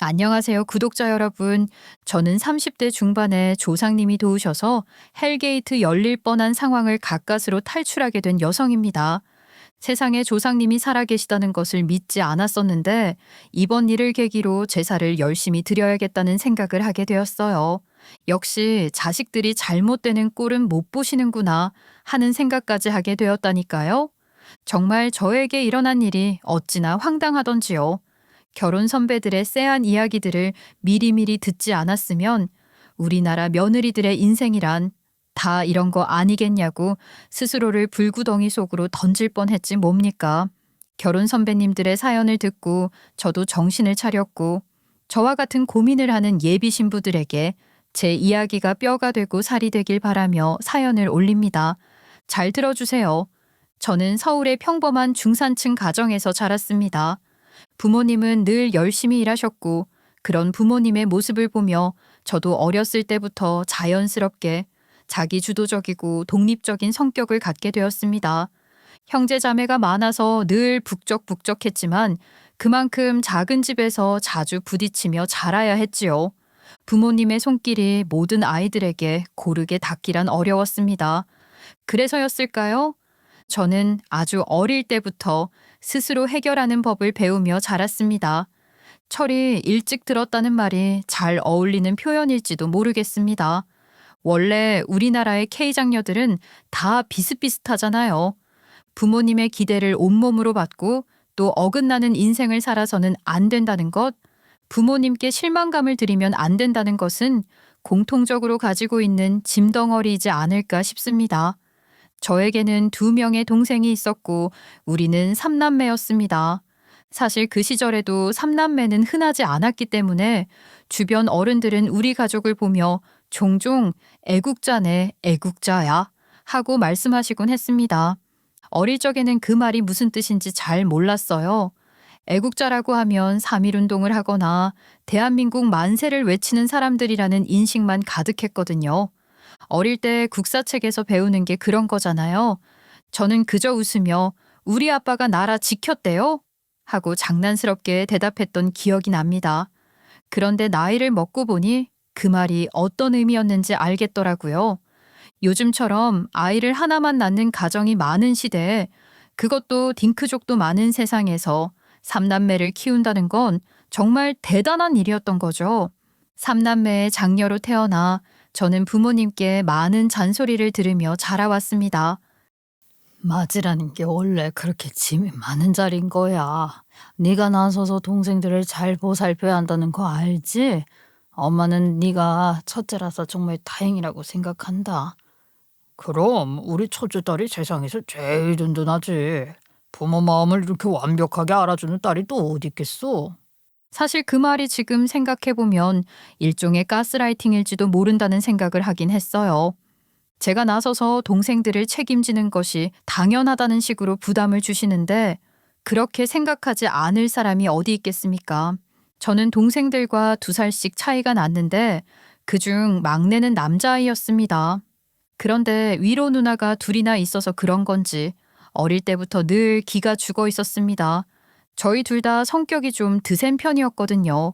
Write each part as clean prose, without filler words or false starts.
안녕하세요, 구독자 여러분. 저는 30대 중반에 조상님이 도우셔서 헬게이트 열릴 뻔한 상황을 가까스로 탈출하게 된 여성입니다. 세상에 조상님이 살아계시다는 것을 믿지 않았었는데 이번 일을 계기로 제사를 열심히 드려야겠다는 생각을 하게 되었어요. 역시 자식들이 잘못되는 꼴은 못 보시는구나 하는 생각까지 하게 되었다니까요. 정말 저에게 일어난 일이 어찌나 황당하던지요. 결혼 선배들의 쎄한 이야기들을 미리미리 듣지 않았으면 우리나라 며느리들의 인생이란 다 이런 거 아니겠냐고 스스로를 불구덩이 속으로 던질 뻔했지 뭡니까. 결혼 선배님들의 사연을 듣고 저도 정신을 차렸고 저와 같은 고민을 하는 예비 신부들에게 제 이야기가 뼈가 되고 살이 되길 바라며 사연을 올립니다. 잘 들어주세요. 저는 서울의 평범한 중산층 가정에서 자랐습니다. 부모님은 늘 열심히 일하셨고 그런 부모님의 모습을 보며 저도 어렸을 때부터 자연스럽게 자기 주도적이고 독립적인 성격을 갖게 되었습니다. 형제 자매가 많아서 늘 북적북적했지만 그만큼 작은 집에서 자주 부딪히며 자라야 했지요. 부모님의 손길이 모든 아이들에게 고르게 닿기란 어려웠습니다. 그래서였을까요? 저는 아주 어릴 때부터 스스로 해결하는 법을 배우며 자랐습니다. 철이 일찍 들었다는 말이 잘 어울리는 표현일지도 모르겠습니다. 원래 우리나라의 K장녀들은 다 비슷비슷하잖아요. 부모님의 기대를 온몸으로 받고 또 어긋나는 인생을 살아서는 안 된다는 것, 부모님께 실망감을 드리면 안 된다는 것은 공통적으로 가지고 있는 짐덩어리이지 않을까 싶습니다. 저에게는 2명의 동생이 있었고 우리는 3남매였습니다. 사실 그 시절에도 3남매는 흔하지 않았기 때문에 주변 어른들은 우리 가족을 보며 종종 애국자네, 애국자야 하고 말씀하시곤 했습니다. 어릴 적에는 그 말이 무슨 뜻인지 잘 몰랐어요. 애국자라고 하면 3.1운동을 하거나 대한민국 만세를 외치는 사람들이라는 인식만 가득했거든요. 어릴 때 국사책에서 배우는 게 그런 거잖아요. 저는 그저 웃으며 우리 아빠가 나라 지켰대요? 하고 장난스럽게 대답했던 기억이 납니다. 그런데 나이를 먹고 보니 그 말이 어떤 의미였는지 알겠더라고요. 요즘처럼 아이를 하나만 낳는 가정이 많은 시대에 그것도 딩크족도 많은 세상에서 3남매를 키운다는 건 정말 대단한 일이었던 거죠. 3남매의 장녀로 태어나 저는 부모님께 많은 잔소리를 들으며 자라왔습니다. 맞이라는 게 원래 그렇게 짐이 많은 자리인 거야. 네가 나서서 동생들을 잘 보살펴야 한다는 거 알지? 엄마는 네가 첫째라서 정말 다행이라고 생각한다. 그럼 우리 첫째 딸이 세상에서 제일 든든하지. 부모 마음을 이렇게 완벽하게 알아주는 딸이 또 어디 있겠어? 사실 그 말이 지금 생각해보면 일종의 가스라이팅일지도 모른다는 생각을 하긴 했어요. 제가 나서서 동생들을 책임지는 것이 당연하다는 식으로 부담을 주시는데 그렇게 생각하지 않을 사람이 어디 있겠습니까? 저는 동생들과 2살씩 차이가 났는데 그중 막내는 남자아이였습니다. 그런데 위로 누나가 둘이나 있어서 그런 건지 어릴 때부터 늘 기가 죽어 있었습니다. 저희 둘 다 성격이 좀 드센 편이었거든요.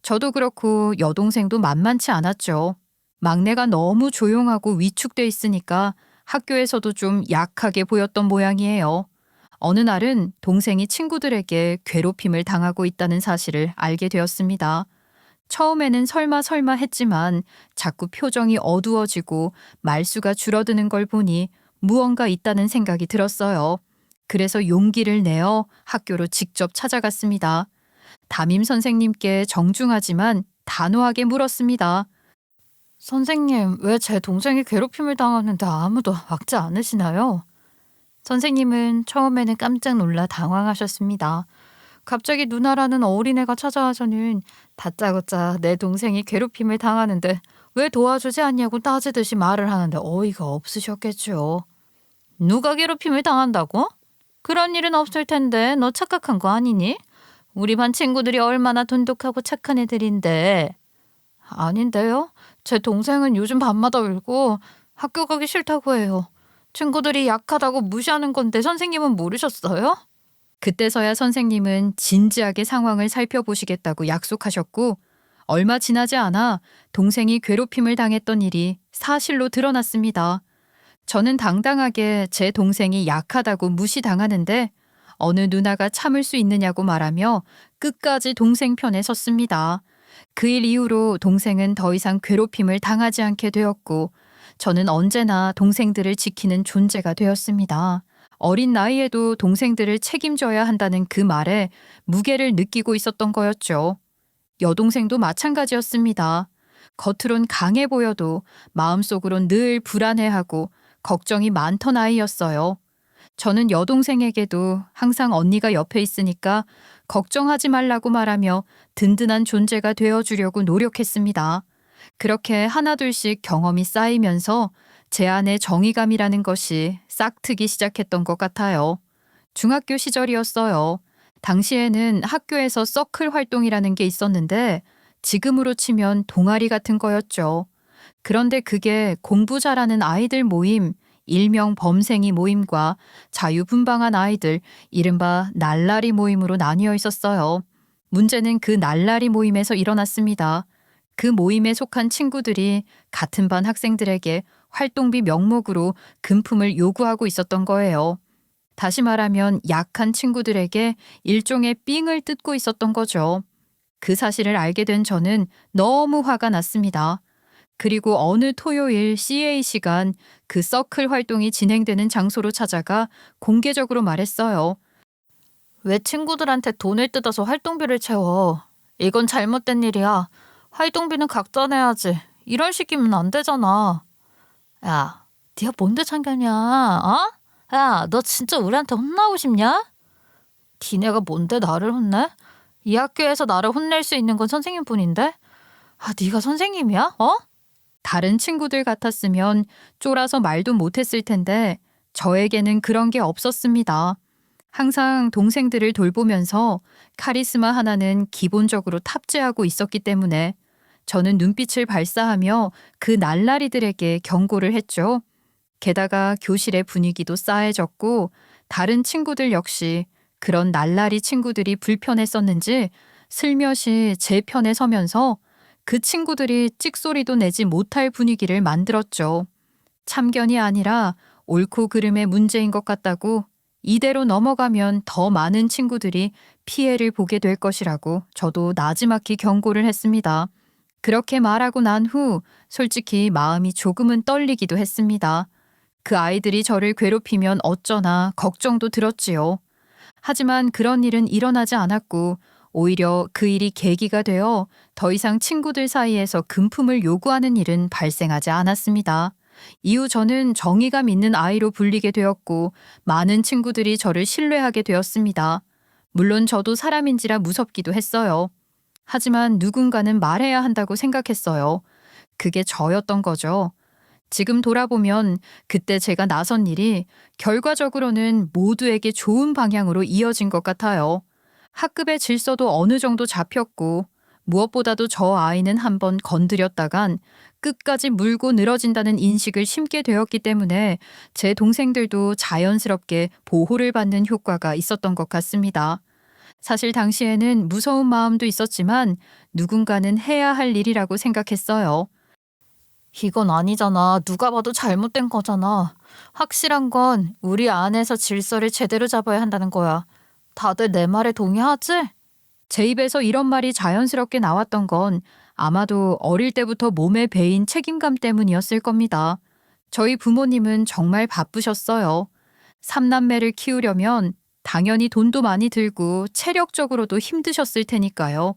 저도 그렇고 여동생도 만만치 않았죠. 막내가 너무 조용하고 위축돼 있으니까 학교에서도 좀 약하게 보였던 모양이에요. 어느 날은 동생이 친구들에게 괴롭힘을 당하고 있다는 사실을 알게 되었습니다. 처음에는 설마 설마 했지만 자꾸 표정이 어두워지고 말수가 줄어드는 걸 보니 무언가 있다는 생각이 들었어요. 그래서 용기를 내어 학교로 직접 찾아갔습니다. 담임 선생님께 정중하지만 단호하게 물었습니다. 선생님, 왜 제 동생이 괴롭힘을 당하는데 아무도 막지 않으시나요? 선생님은 처음에는 깜짝 놀라 당황하셨습니다. 갑자기 누나라는 어린애가 찾아와서는 다짜고짜 내 동생이 괴롭힘을 당하는데 왜 도와주지 않냐고 따지듯이 말을 하는데 어이가 없으셨겠죠. 누가 괴롭힘을 당한다고? 그런 일은 없을 텐데 너 착각한 거 아니니? 우리 반 친구들이 얼마나 돈독하고 착한 애들인데. 아닌데요? 제 동생은 요즘 밤마다 울고 학교 가기 싫다고 해요. 친구들이 약하다고 무시하는 건데 선생님은 모르셨어요? 그때서야 선생님은 진지하게 상황을 살펴보시겠다고 약속하셨고, 얼마 지나지 않아 동생이 괴롭힘을 당했던 일이 사실로 드러났습니다. 저는 당당하게 제 동생이 약하다고 무시당하는데 어느 누나가 참을 수 있느냐고 말하며 끝까지 동생 편에 섰습니다. 그 일 이후로 동생은 더 이상 괴롭힘을 당하지 않게 되었고 저는 언제나 동생들을 지키는 존재가 되었습니다. 어린 나이에도 동생들을 책임져야 한다는 그 말에 무게를 느끼고 있었던 거였죠. 여동생도 마찬가지였습니다. 겉으론 강해 보여도 마음속으론 늘 불안해하고 걱정이 많던 아이였어요. 저는 여동생에게도 항상 언니가 옆에 있으니까 걱정하지 말라고 말하며 든든한 존재가 되어주려고 노력했습니다. 그렇게 하나둘씩 경험이 쌓이면서 제 안에 정의감이라는 것이 싹트기 시작했던 것 같아요. 중학교 시절이었어요. 당시에는 학교에서 서클 활동이라는 게 있었는데 지금으로 치면 동아리 같은 거였죠. 그런데 그게 공부 잘하는 아이들 모임, 일명 범생이 모임과 자유분방한 아이들, 이른바 날라리 모임으로 나뉘어 있었어요. 문제는 그 날라리 모임에서 일어났습니다. 그 모임에 속한 친구들이 같은 반 학생들에게 활동비 명목으로 금품을 요구하고 있었던 거예요. 다시 말하면 약한 친구들에게 일종의 삥을 뜯고 있었던 거죠. 그 사실을 알게 된 저는 너무 화가 났습니다. 그리고 어느 토요일 CA 시간 그 서클 활동이 진행되는 장소로 찾아가 공개적으로 말했어요. 왜 친구들한테 돈을 뜯어서 활동비를 채워? 이건 잘못된 일이야. 활동비는 각자 내야지. 이런 식이면 안 되잖아. 야, 네가 뭔데 참견이야? 어? 야, 너 진짜 우리한테 혼나고 싶냐? 니네가 뭔데 나를 혼내? 이 학교에서 나를 혼낼 수 있는 건 선생님뿐인데? 아, 네가 선생님이야? 어? 다른 친구들 같았으면 쫄아서 말도 못했을 텐데 저에게는 그런 게 없었습니다. 항상 동생들을 돌보면서 카리스마 하나는 기본적으로 탑재하고 있었기 때문에 저는 눈빛을 발사하며 그 날라리들에게 경고를 했죠. 게다가 교실의 분위기도 싸해졌고 다른 친구들 역시 그런 날라리 친구들이 불편했었는지 슬며시 제 편에 서면서 그 친구들이 찍소리도 내지 못할 분위기를 만들었죠. 참견이 아니라 옳고 그름의 문제인 것 같다고 이대로 넘어가면 더 많은 친구들이 피해를 보게 될 것이라고 저도 나지막히 경고를 했습니다. 그렇게 말하고 난 후 솔직히 마음이 조금은 떨리기도 했습니다. 그 아이들이 저를 괴롭히면 어쩌나 걱정도 들었지요. 하지만 그런 일은 일어나지 않았고 오히려 그 일이 계기가 되어 더 이상 친구들 사이에서 금품을 요구하는 일은 발생하지 않았습니다. 이후 저는 정의감 있는 아이로 불리게 되었고 많은 친구들이 저를 신뢰하게 되었습니다. 물론 저도 사람인지라 무섭기도 했어요. 하지만 누군가는 말해야 한다고 생각했어요. 그게 저였던 거죠. 지금 돌아보면 그때 제가 나선 일이 결과적으로는 모두에게 좋은 방향으로 이어진 것 같아요. 학급의 질서도 어느 정도 잡혔고 무엇보다도 저 아이는 한번 건드렸다간 끝까지 물고 늘어진다는 인식을 심게 되었기 때문에 제 동생들도 자연스럽게 보호를 받는 효과가 있었던 것 같습니다. 사실 당시에는 무서운 마음도 있었지만 누군가는 해야 할 일이라고 생각했어요. 이건 아니잖아. 누가 봐도 잘못된 거잖아. 확실한 건 우리 안에서 질서를 제대로 잡아야 한다는 거야. 다들 내 말에 동의하지? 제 입에서 이런 말이 자연스럽게 나왔던 건 아마도 어릴 때부터 몸에 배인 책임감 때문이었을 겁니다. 저희 부모님은 정말 바쁘셨어요. 3남매를 키우려면 당연히 돈도 많이 들고 체력적으로도 힘드셨을 테니까요.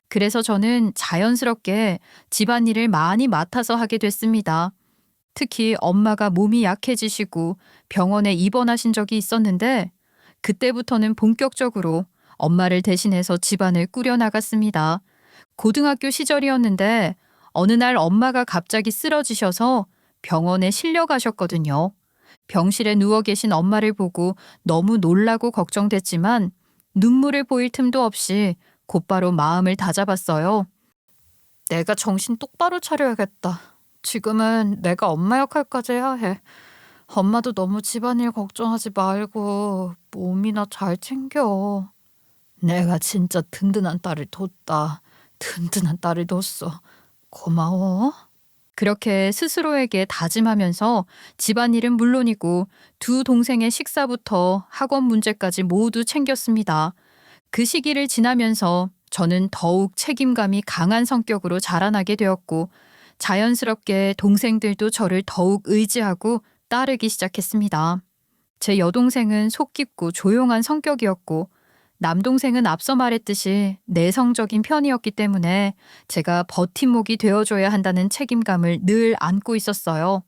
그래서 저는 자연스럽게 집안일을 많이 맡아서 하게 됐습니다. 특히 엄마가 몸이 약해지시고 병원에 입원하신 적이 있었는데 그때부터는 본격적으로 엄마를 대신해서 집안을 꾸려나갔습니다. 고등학교 시절이었는데 어느 날 엄마가 갑자기 쓰러지셔서 병원에 실려가셨거든요. 병실에 누워 계신 엄마를 보고 너무 놀라고 걱정됐지만 눈물을 보일 틈도 없이 곧바로 마음을 다잡았어요. 내가 정신 똑바로 차려야겠다. 지금은 내가 엄마 역할까지 해야 해. 엄마도 너무 집안일 걱정하지 말고 몸이나 잘 챙겨. 내가 진짜 든든한 딸을 뒀다. 든든한 딸을 뒀어. 고마워. 그렇게 스스로에게 다짐하면서 집안일은 물론이고 두 동생의 식사부터 학원 문제까지 모두 챙겼습니다. 그 시기를 지나면서 저는 더욱 책임감이 강한 성격으로 자라나게 되었고 자연스럽게 동생들도 저를 더욱 의지하고 따르기 시작했습니다. 제 여동생은 속 깊고 조용한 성격이었고 남동생은 앞서 말했듯이 내성적인 편이었기 때문에 제가 버팀목이 되어줘야 한다는 책임감을 늘 안고 있었어요.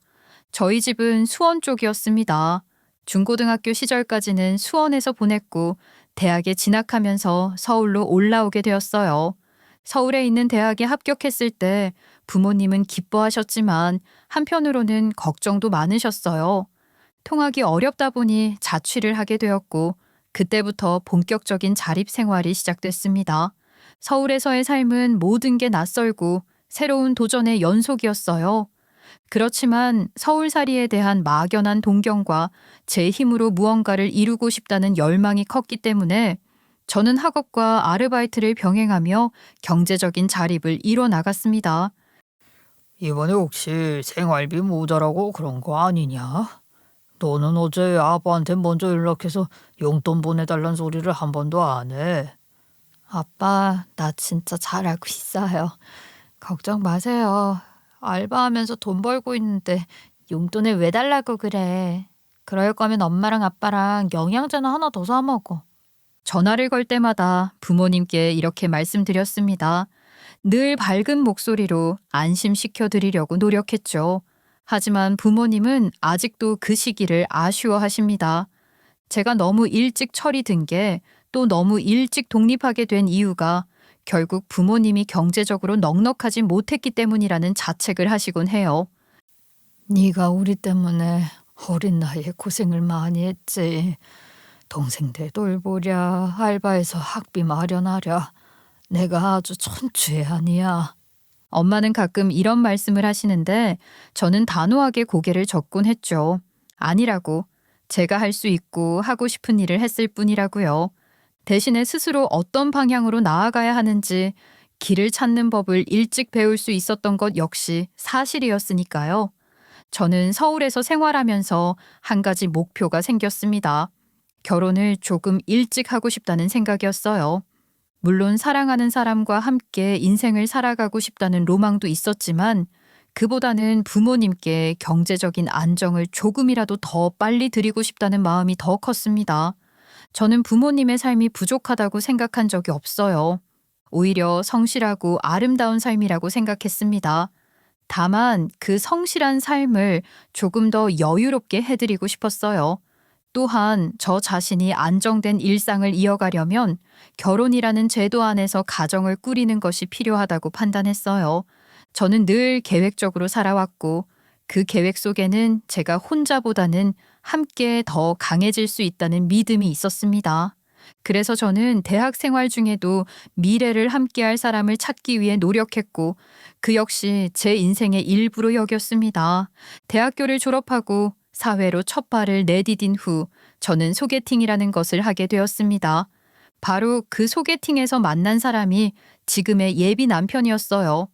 저희 집은 수원 쪽이었습니다. 중고등학교 시절까지는 수원에서 보냈고 대학에 진학하면서 서울로 올라오게 되었어요. 서울에 있는 대학에 합격했을 때 부모님은 기뻐하셨지만 한편으로는 걱정도 많으셨어요. 통학이 어렵다 보니 자취를 하게 되었고 그때부터 본격적인 자립 생활이 시작됐습니다. 서울에서의 삶은 모든 게 낯설고 새로운 도전의 연속이었어요. 그렇지만 서울살이에 대한 막연한 동경과 제 힘으로 무언가를 이루고 싶다는 열망이 컸기 때문에 저는 학업과 아르바이트를 병행하며 경제적인 자립을 이뤄 나갔습니다. 이번에 혹시 생활비 모자라고 그런 거 아니냐? 너는 어제 아빠한테 먼저 연락해서 용돈 보내달란 소리를 한 번도 안 해. 아빠, 나 진짜 잘 알고 있어요. 걱정 마세요. 알바하면서 돈 벌고 있는데 용돈을 왜 달라고 그래. 그럴 거면 엄마랑 아빠랑 영양제나 하나 더 사 먹어. 전화를 걸 때마다 부모님께 이렇게 말씀드렸습니다. 늘 밝은 목소리로 안심시켜 드리려고 노력했죠. 하지만 부모님은 아직도 그 시기를 아쉬워하십니다. 제가 너무 일찍 철이 든 게 또 너무 일찍 독립하게 된 이유가 결국 부모님이 경제적으로 넉넉하지 못했기 때문이라는 자책을 하시곤 해요. 네가 우리 때문에 어린 나이에 고생을 많이 했지. 동생들 돌보랴, 알바해서 학비 마련하랴. 내가 아주 천추의 아니야. 엄마는 가끔 이런 말씀을 하시는데 저는 단호하게 고개를 젓곤 했죠. 아니라고. 제가 할 수 있고 하고 싶은 일을 했을 뿐이라고요. 대신에 스스로 어떤 방향으로 나아가야 하는지 길을 찾는 법을 일찍 배울 수 있었던 것 역시 사실이었으니까요. 저는 서울에서 생활하면서 한 가지 목표가 생겼습니다. 결혼을 조금 일찍 하고 싶다는 생각이었어요. 물론 사랑하는 사람과 함께 인생을 살아가고 싶다는 로망도 있었지만 그보다는 부모님께 경제적인 안정을 조금이라도 더 빨리 드리고 싶다는 마음이 더 컸습니다. 저는 부모님의 삶이 부족하다고 생각한 적이 없어요. 오히려 성실하고 아름다운 삶이라고 생각했습니다. 다만 그 성실한 삶을 조금 더 여유롭게 해드리고 싶었어요. 또한 저 자신이 안정된 일상을 이어가려면 결혼이라는 제도 안에서 가정을 꾸리는 것이 필요하다고 판단했어요. 저는 늘 계획적으로 살아왔고 그 계획 속에는 제가 혼자보다는 함께 더 강해질 수 있다는 믿음이 있었습니다. 그래서 저는 대학 생활 중에도 미래를 함께할 사람을 찾기 위해 노력했고 그 역시 제 인생의 일부로 여겼습니다. 대학교를 졸업하고 사회로 첫 발을 내디딘 후 저는 소개팅이라는 것을 하게 되었습니다. 바로 그 소개팅에서 만난 사람이 지금의 예비 남편이었어요.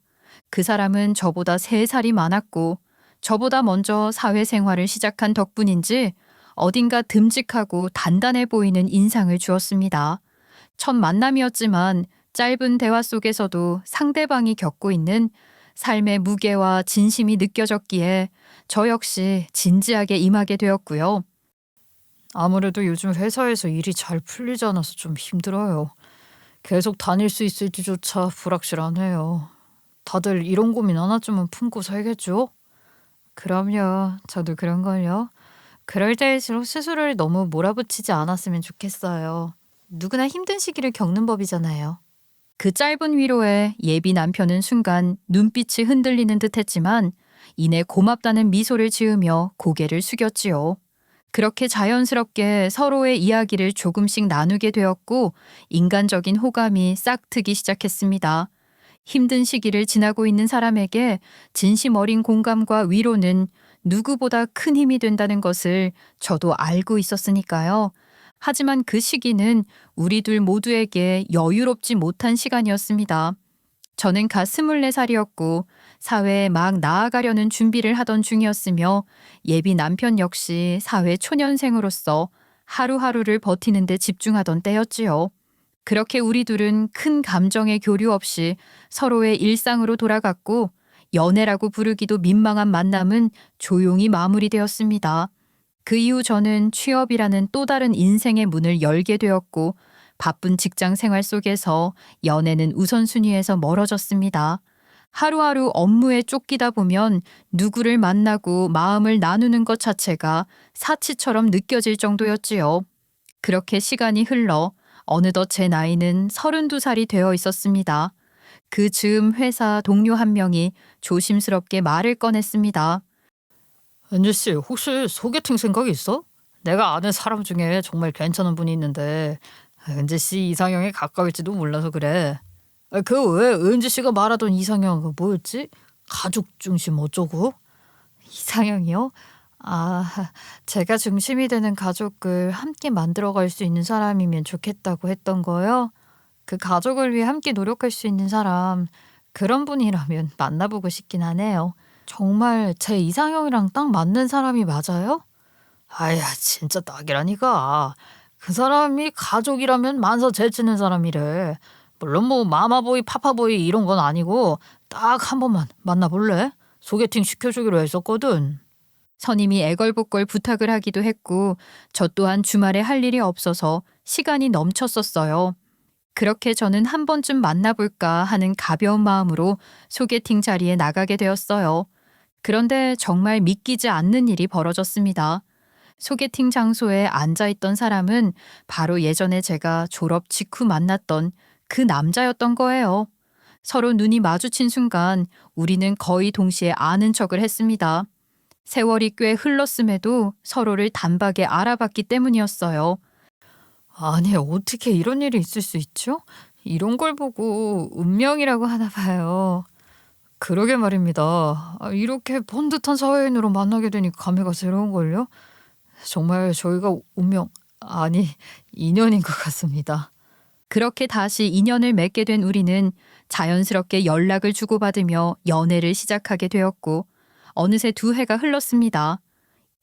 그 사람은 저보다 3살이 많았고 저보다 먼저 사회생활을 시작한 덕분인지 어딘가 듬직하고 단단해 보이는 인상을 주었습니다. 첫 만남이었지만 짧은 대화 속에서도 상대방이 겪고 있는 삶의 무게와 진심이 느껴졌기에 저 역시 진지하게 임하게 되었고요. 아무래도 요즘 회사에서 일이 잘 풀리지 않아서 좀 힘들어요. 계속 다닐 수 있을지조차 불확실하네요. 다들 이런 고민 하나쯤은 품고 살겠죠? 그럼요. 저도 그런걸요. 그럴 때일수록 스스로를 너무 몰아붙이지 않았으면 좋겠어요. 누구나 힘든 시기를 겪는 법이잖아요. 그 짧은 위로에 예비 남편은 순간 눈빛이 흔들리는 듯 했지만 이내 고맙다는 미소를 지으며 고개를 숙였지요. 그렇게 자연스럽게 서로의 이야기를 조금씩 나누게 되었고 인간적인 호감이 싹트기 시작했습니다. 힘든 시기를 지나고 있는 사람에게 진심 어린 공감과 위로는 누구보다 큰 힘이 된다는 것을 저도 알고 있었으니까요. 하지만 그 시기는 우리 둘 모두에게 여유롭지 못한 시간이었습니다. 저는 갓 24살이었고 사회에 막 나아가려는 준비를 하던 중이었으며 예비 남편 역시 사회 초년생으로서 하루하루를 버티는 데 집중하던 때였지요. 그렇게 우리 둘은 큰 감정의 교류 없이 서로의 일상으로 돌아갔고 연애라고 부르기도 민망한 만남은 조용히 마무리되었습니다. 그 이후 저는 취업이라는 또 다른 인생의 문을 열게 되었고 바쁜 직장 생활 속에서 연애는 우선순위에서 멀어졌습니다. 하루하루 업무에 쫓기다 보면 누구를 만나고 마음을 나누는 것 자체가 사치처럼 느껴질 정도였지요. 그렇게 시간이 흘러 어느덧 제 나이는 32살이 되어 있었습니다. 그 즈음 회사 동료 한 명이 조심스럽게 말을 꺼냈습니다. 은지 씨, 혹시 소개팅 생각 있어? 내가 아는 사람 중에 정말 괜찮은 분이 있는데 은지 씨 이상형에 가까울지도 몰라서 그래. 그 왜 은지 씨가 말하던 이상형 그 뭐였지? 가족 중심 어쩌고? 이상형이요? 아, 제가 중심이 되는 가족을 함께 만들어갈 수 있는 사람이면 좋겠다고 했던 거요. 그 가족을 위해 함께 노력할 수 있는 사람, 그런 분이라면 만나보고 싶긴 하네요. 정말 제 이상형이랑 딱 맞는 사람이 맞아요? 아야, 진짜 딱이라니까. 그 사람이 가족이라면 만사 제치는 사람이래. 물론 뭐 마마보이 파파보이 이런 건 아니고 딱 한 번만 만나볼래? 소개팅 시켜주기로 했었거든. 선임이 애걸복걸 부탁을 하기도 했고 저 또한 주말에 할 일이 없어서 시간이 넘쳤었어요. 그렇게 저는 한 번쯤 만나볼까 하는 가벼운 마음으로 소개팅 자리에 나가게 되었어요. 그런데 정말 믿기지 않는 일이 벌어졌습니다. 소개팅 장소에 앉아있던 사람은 바로 예전에 제가 졸업 직후 만났던 그 남자였던 거예요. 서로 눈이 마주친 순간 우리는 거의 동시에 아는 척을 했습니다. 세월이 꽤 흘렀음에도 서로를 단박에 알아봤기 때문이었어요. 아니, 어떻게 이런 일이 있을 수 있죠? 이런 걸 보고 운명이라고 하나 봐요. 그러게 말입니다. 이렇게 번듯한 사회인으로 만나게 되니 감회가 새로운걸요? 정말 저희가 운명, 아니, 인연인 것 같습니다. 그렇게 다시 인연을 맺게 된 우리는 자연스럽게 연락을 주고받으며 연애를 시작하게 되었고 어느새 2해가 흘렀습니다.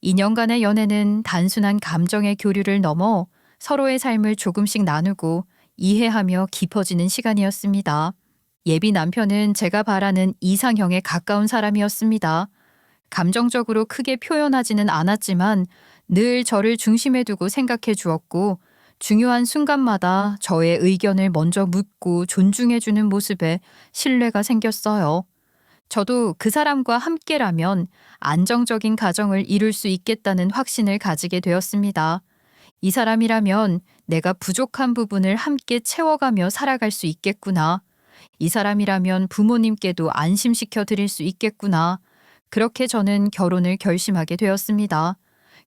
2년간의 연애는 단순한 감정의 교류를 넘어 서로의 삶을 조금씩 나누고 이해하며 깊어지는 시간이었습니다. 예비 남편은 제가 바라는 이상형에 가까운 사람이었습니다. 감정적으로 크게 표현하지는 않았지만 늘 저를 중심에 두고 생각해 주었고 중요한 순간마다 저의 의견을 먼저 묻고 존중해 주는 모습에 신뢰가 생겼어요. 저도 그 사람과 함께라면 안정적인 가정을 이룰 수 있겠다는 확신을 가지게 되었습니다. 이 사람이라면 내가 부족한 부분을 함께 채워가며 살아갈 수 있겠구나. 이 사람이라면 부모님께도 안심시켜 드릴 수 있겠구나. 그렇게 저는 결혼을 결심하게 되었습니다.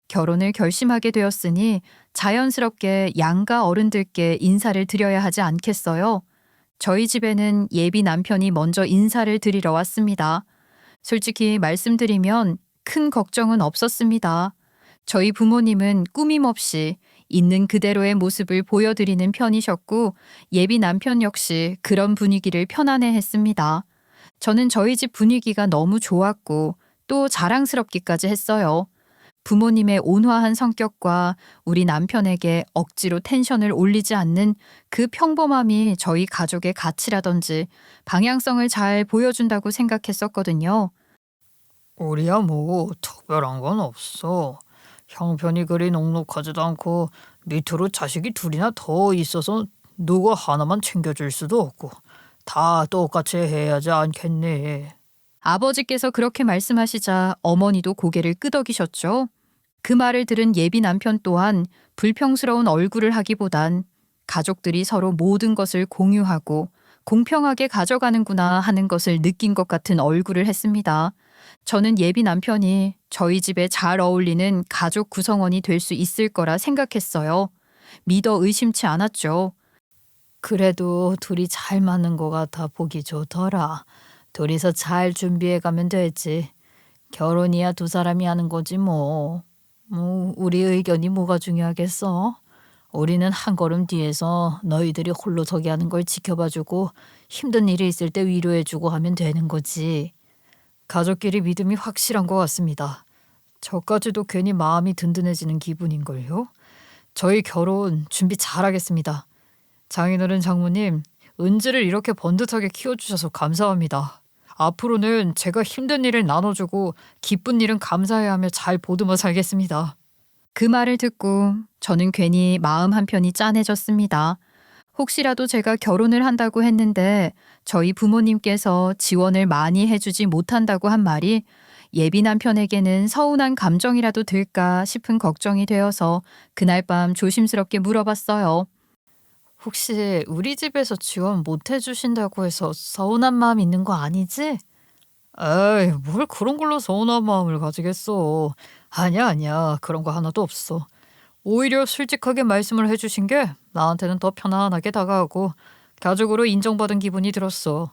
결혼을 결심하게 되었으니 자연스럽게 양가 어른들께 인사를 드려야 하지 않겠어요? 저희 집에는 예비 남편이 먼저 인사를 드리러 왔습니다. 솔직히 말씀드리면 큰 걱정은 없었습니다. 저희 부모님은 꾸밈 없이 있는 그대로의 모습을 보여드리는 편이셨고 예비 남편 역시 그런 분위기를 편안해 했습니다. 저는 저희 집 분위기가 너무 좋았고 또 자랑스럽기까지 했어요. 부모님의 온화한 성격과 우리 남편에게 억지로 텐션을 올리지 않는 그 평범함이 저희 가족의 가치라든지 방향성을 잘 보여준다고 생각했었거든요. 우리야 뭐 특별한 건 없어. 형편이 그리 넉넉하지도 않고 밑으로 자식이 둘이나 더 있어서 누구 하나만 챙겨줄 수도 없고 다 똑같이 해야지 않겠니? 아버지께서 그렇게 말씀하시자 어머니도 고개를 끄덕이셨죠. 그 말을 들은 예비 남편 또한 불평스러운 얼굴을 하기보단 가족들이 서로 모든 것을 공유하고 공평하게 가져가는구나 하는 것을 느낀 것 같은 얼굴을 했습니다. 저는 예비 남편이 저희 집에 잘 어울리는 가족 구성원이 될 수 있을 거라 생각했어요. 믿어 의심치 않았죠. 그래도 둘이 잘 맞는 것 같아 보기 좋더라. 둘이서 잘 준비해 가면 되지. 결혼이야 두 사람이 하는 거지 뭐. 우리 의견이 뭐가 중요하겠어? 우리는 한 걸음 뒤에서 너희들이 홀로 서게 하는 걸 지켜봐주고 힘든 일이 있을 때 위로해주고 하면 되는 거지. 가족끼리 믿음이 확실한 것 같습니다. 저까지도 괜히 마음이 든든해지는 기분인걸요. 저희 결혼 준비 잘하겠습니다. 장인어른 장모님, 은지를 이렇게 번듯하게 키워주셔서 감사합니다. 앞으로는 제가 힘든 일을 나눠주고 기쁜 일은 감사해야 하며 잘 보듬어 살겠습니다. 그 말을 듣고 저는 괜히 마음 한편이 짠해졌습니다. 혹시라도 제가 결혼을 한다고 했는데 저희 부모님께서 지원을 많이 해주지 못한다고 한 말이 예비 남편에게는 서운한 감정이라도 들까 싶은 걱정이 되어서 그날 밤 조심스럽게 물어봤어요. 혹시 우리 집에서 지원 못 해주신다고 해서 서운한 마음 있는 거 아니지? 에이, 뭘 그런 걸로 서운한 마음을 가지겠어. 아니야. 그런 거 하나도 없어. 오히려 솔직하게 말씀을 해주신 게 나한테는 더 편안하게 다가가고 가족으로 인정받은 기분이 들었어.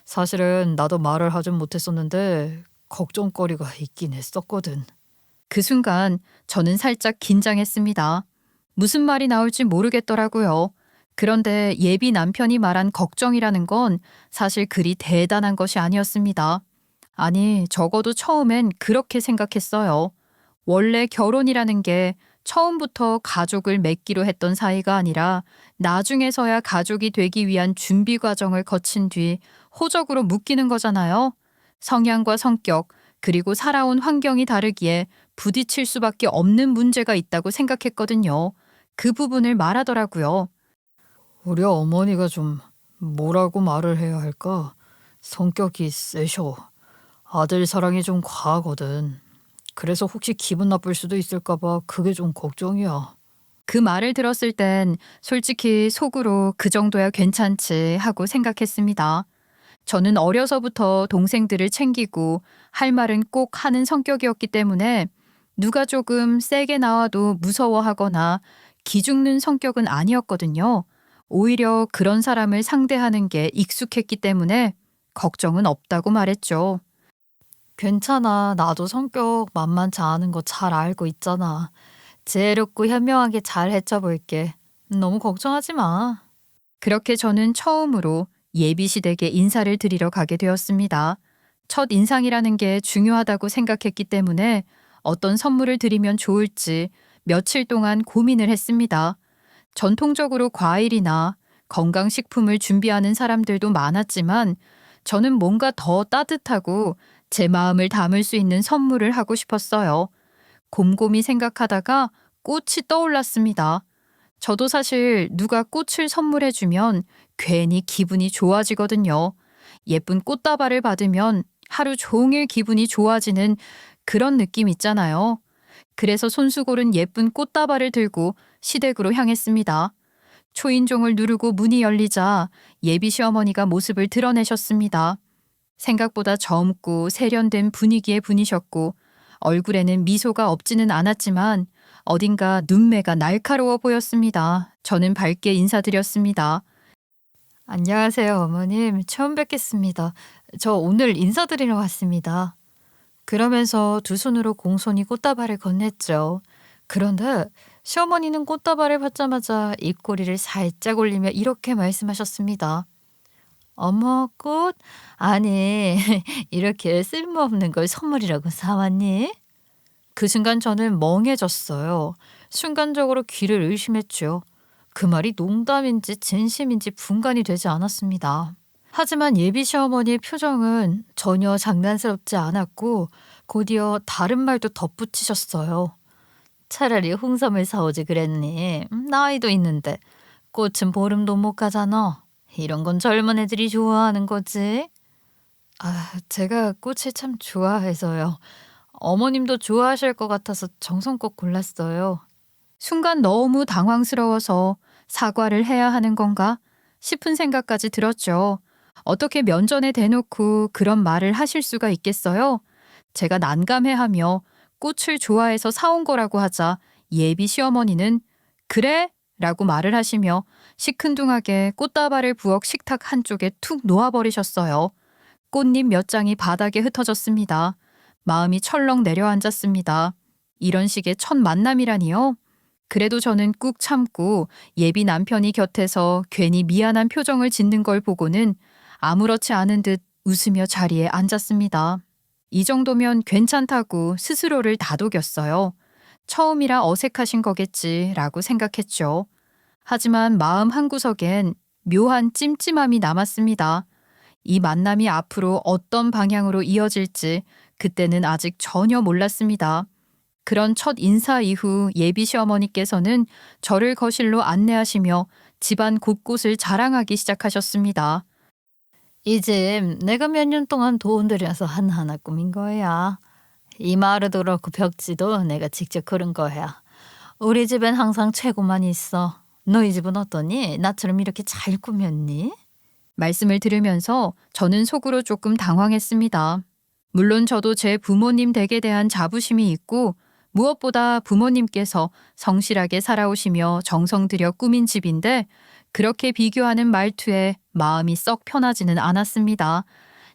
사실은 나도 말을 하진 못했었는데 걱정거리가 있긴 했었거든. 그 순간 저는 살짝 긴장했습니다. 무슨 말이 나올지 모르겠더라고요. 그런데 예비 남편이 말한 걱정이라는 건 사실 그리 대단한 것이 아니었습니다. 아니, 적어도 처음엔 그렇게 생각했어요. 원래 결혼이라는 게 처음부터 가족을 맺기로 했던 사이가 아니라 나중에서야 가족이 되기 위한 준비 과정을 거친 뒤 호적으로 묶이는 거잖아요. 성향과 성격, 그리고 살아온 환경이 다르기에 부딪힐 수밖에 없는 문제가 있다고 생각했거든요. 그 부분을 말하더라고요. 우리 어머니가 좀 뭐라고 말을 해야 할까? 성격이 세셔. 아들 사랑이 좀 과하거든. 그래서 혹시 기분 나쁠 수도 있을까 봐 그게 좀 걱정이야. 그 말을 들었을 땐 솔직히 속으로 그 정도야 괜찮지 하고 생각했습니다. 저는 어려서부터 동생들을 챙기고 할 말은 꼭 하는 성격이었기 때문에 누가 조금 세게 나와도 무서워하거나 기죽는 성격은 아니었거든요. 오히려 그런 사람을 상대하는 게 익숙했기 때문에 걱정은 없다고 말했죠. 괜찮아. 나도 성격 만만치 않은 거 잘 알고 있잖아. 지혜롭고 현명하게 잘 헤쳐볼게. 너무 걱정하지 마. 그렇게 저는 처음으로 예비시댁에 인사를 드리러 가게 되었습니다. 첫 인상이라는 게 중요하다고 생각했기 때문에 어떤 선물을 드리면 좋을지 며칠 동안 고민을 했습니다. 전통적으로 과일이나 건강식품을 준비하는 사람들도 많았지만 저는 뭔가 더 따뜻하고 제 마음을 담을 수 있는 선물을 하고 싶었어요. 곰곰이 생각하다가 꽃이 떠올랐습니다. 저도 사실 누가 꽃을 선물해주면 괜히 기분이 좋아지거든요. 예쁜 꽃다발을 받으면 하루 종일 기분이 좋아지는 그런 느낌 있잖아요. 그래서 손수 고른 예쁜 꽃다발을 들고 시댁으로 향했습니다. 초인종을 누르고 문이 열리자 예비 시어머니가 모습을 드러내셨습니다. 생각보다 젊고 세련된 분위기의 분이셨고 얼굴에는 미소가 없지는 않았지만 어딘가 눈매가 날카로워 보였습니다. 저는 밝게 인사드렸습니다. 안녕하세요, 어머님. 처음 뵙겠습니다. 저 오늘 인사드리러 왔습니다. 그러면서 두 손으로 공손히 꽃다발을 건넸죠. 그런데 시어머니는 꽃다발을 받자마자 입꼬리를 살짝 올리며 이렇게 말씀하셨습니다. 어머, 꽃? 아니, 이렇게 쓸모없는 걸 선물이라고 사왔니? 그 순간 저는 멍해졌어요. 순간적으로 귀를 의심했죠. 그 말이 농담인지 진심인지 분간이 되지 않았습니다. 하지만 예비 시어머니의 표정은 전혀 장난스럽지 않았고 곧이어 다른 말도 덧붙이셨어요. 차라리 홍삼을 사오지 그랬니? 나이도 있는데 꽃은 보름도 못 가잖아. 이런 건 젊은 애들이 좋아하는 거지. 제가 꽃을 참 좋아해서요. 어머님도 좋아하실 것 같아서 정성껏 골랐어요. 순간 너무 당황스러워서 사과를 해야 하는 건가 싶은 생각까지 들었죠. 어떻게 면전에 대놓고 그런 말을 하실 수가 있겠어요? 제가 난감해하며 꽃을 좋아해서 사온 거라고 하자 예비 시어머니는 그래? 라고 말을 하시며 시큰둥하게 꽃다발을 부엌 식탁 한쪽에 툭 놓아버리셨어요. 꽃잎 몇 장이 바닥에 흩어졌습니다. 마음이 철렁 내려앉았습니다. 이런 식의 첫 만남이라니요? 그래도 저는 꾹 참고 예비 남편이 곁에서 괜히 미안한 표정을 짓는 걸 보고는 아무렇지 않은 듯 웃으며 자리에 앉았습니다. 이 정도면 괜찮다고 스스로를 다독였어요. 처음이라 어색하신 거겠지라고 생각했죠. 하지만 마음 한구석엔 묘한 찜찜함이 남았습니다. 이 만남이 앞으로 어떤 방향으로 이어질지 그때는 아직 전혀 몰랐습니다. 그런 첫 인사 이후 예비 시어머니께서는 저를 거실로 안내하시며 집안 곳곳을 자랑하기 시작하셨습니다. 이 집 내가 몇 년 동안 돈 들여서 하나하나 꾸민 거야. 이 마루도 그렇고 벽지도 내가 직접 그린 거야. 우리 집엔 항상 최고만 있어. 너희 집은 어떠니? 나처럼 이렇게 잘 꾸몄니? 말씀을 들으면서 저는 속으로 조금 당황했습니다. 물론 저도 제 부모님 댁에 대한 자부심이 있고 무엇보다 부모님께서 성실하게 살아오시며 정성 들여 꾸민 집인데 그렇게 비교하는 말투에 마음이 썩 편하지는 않았습니다.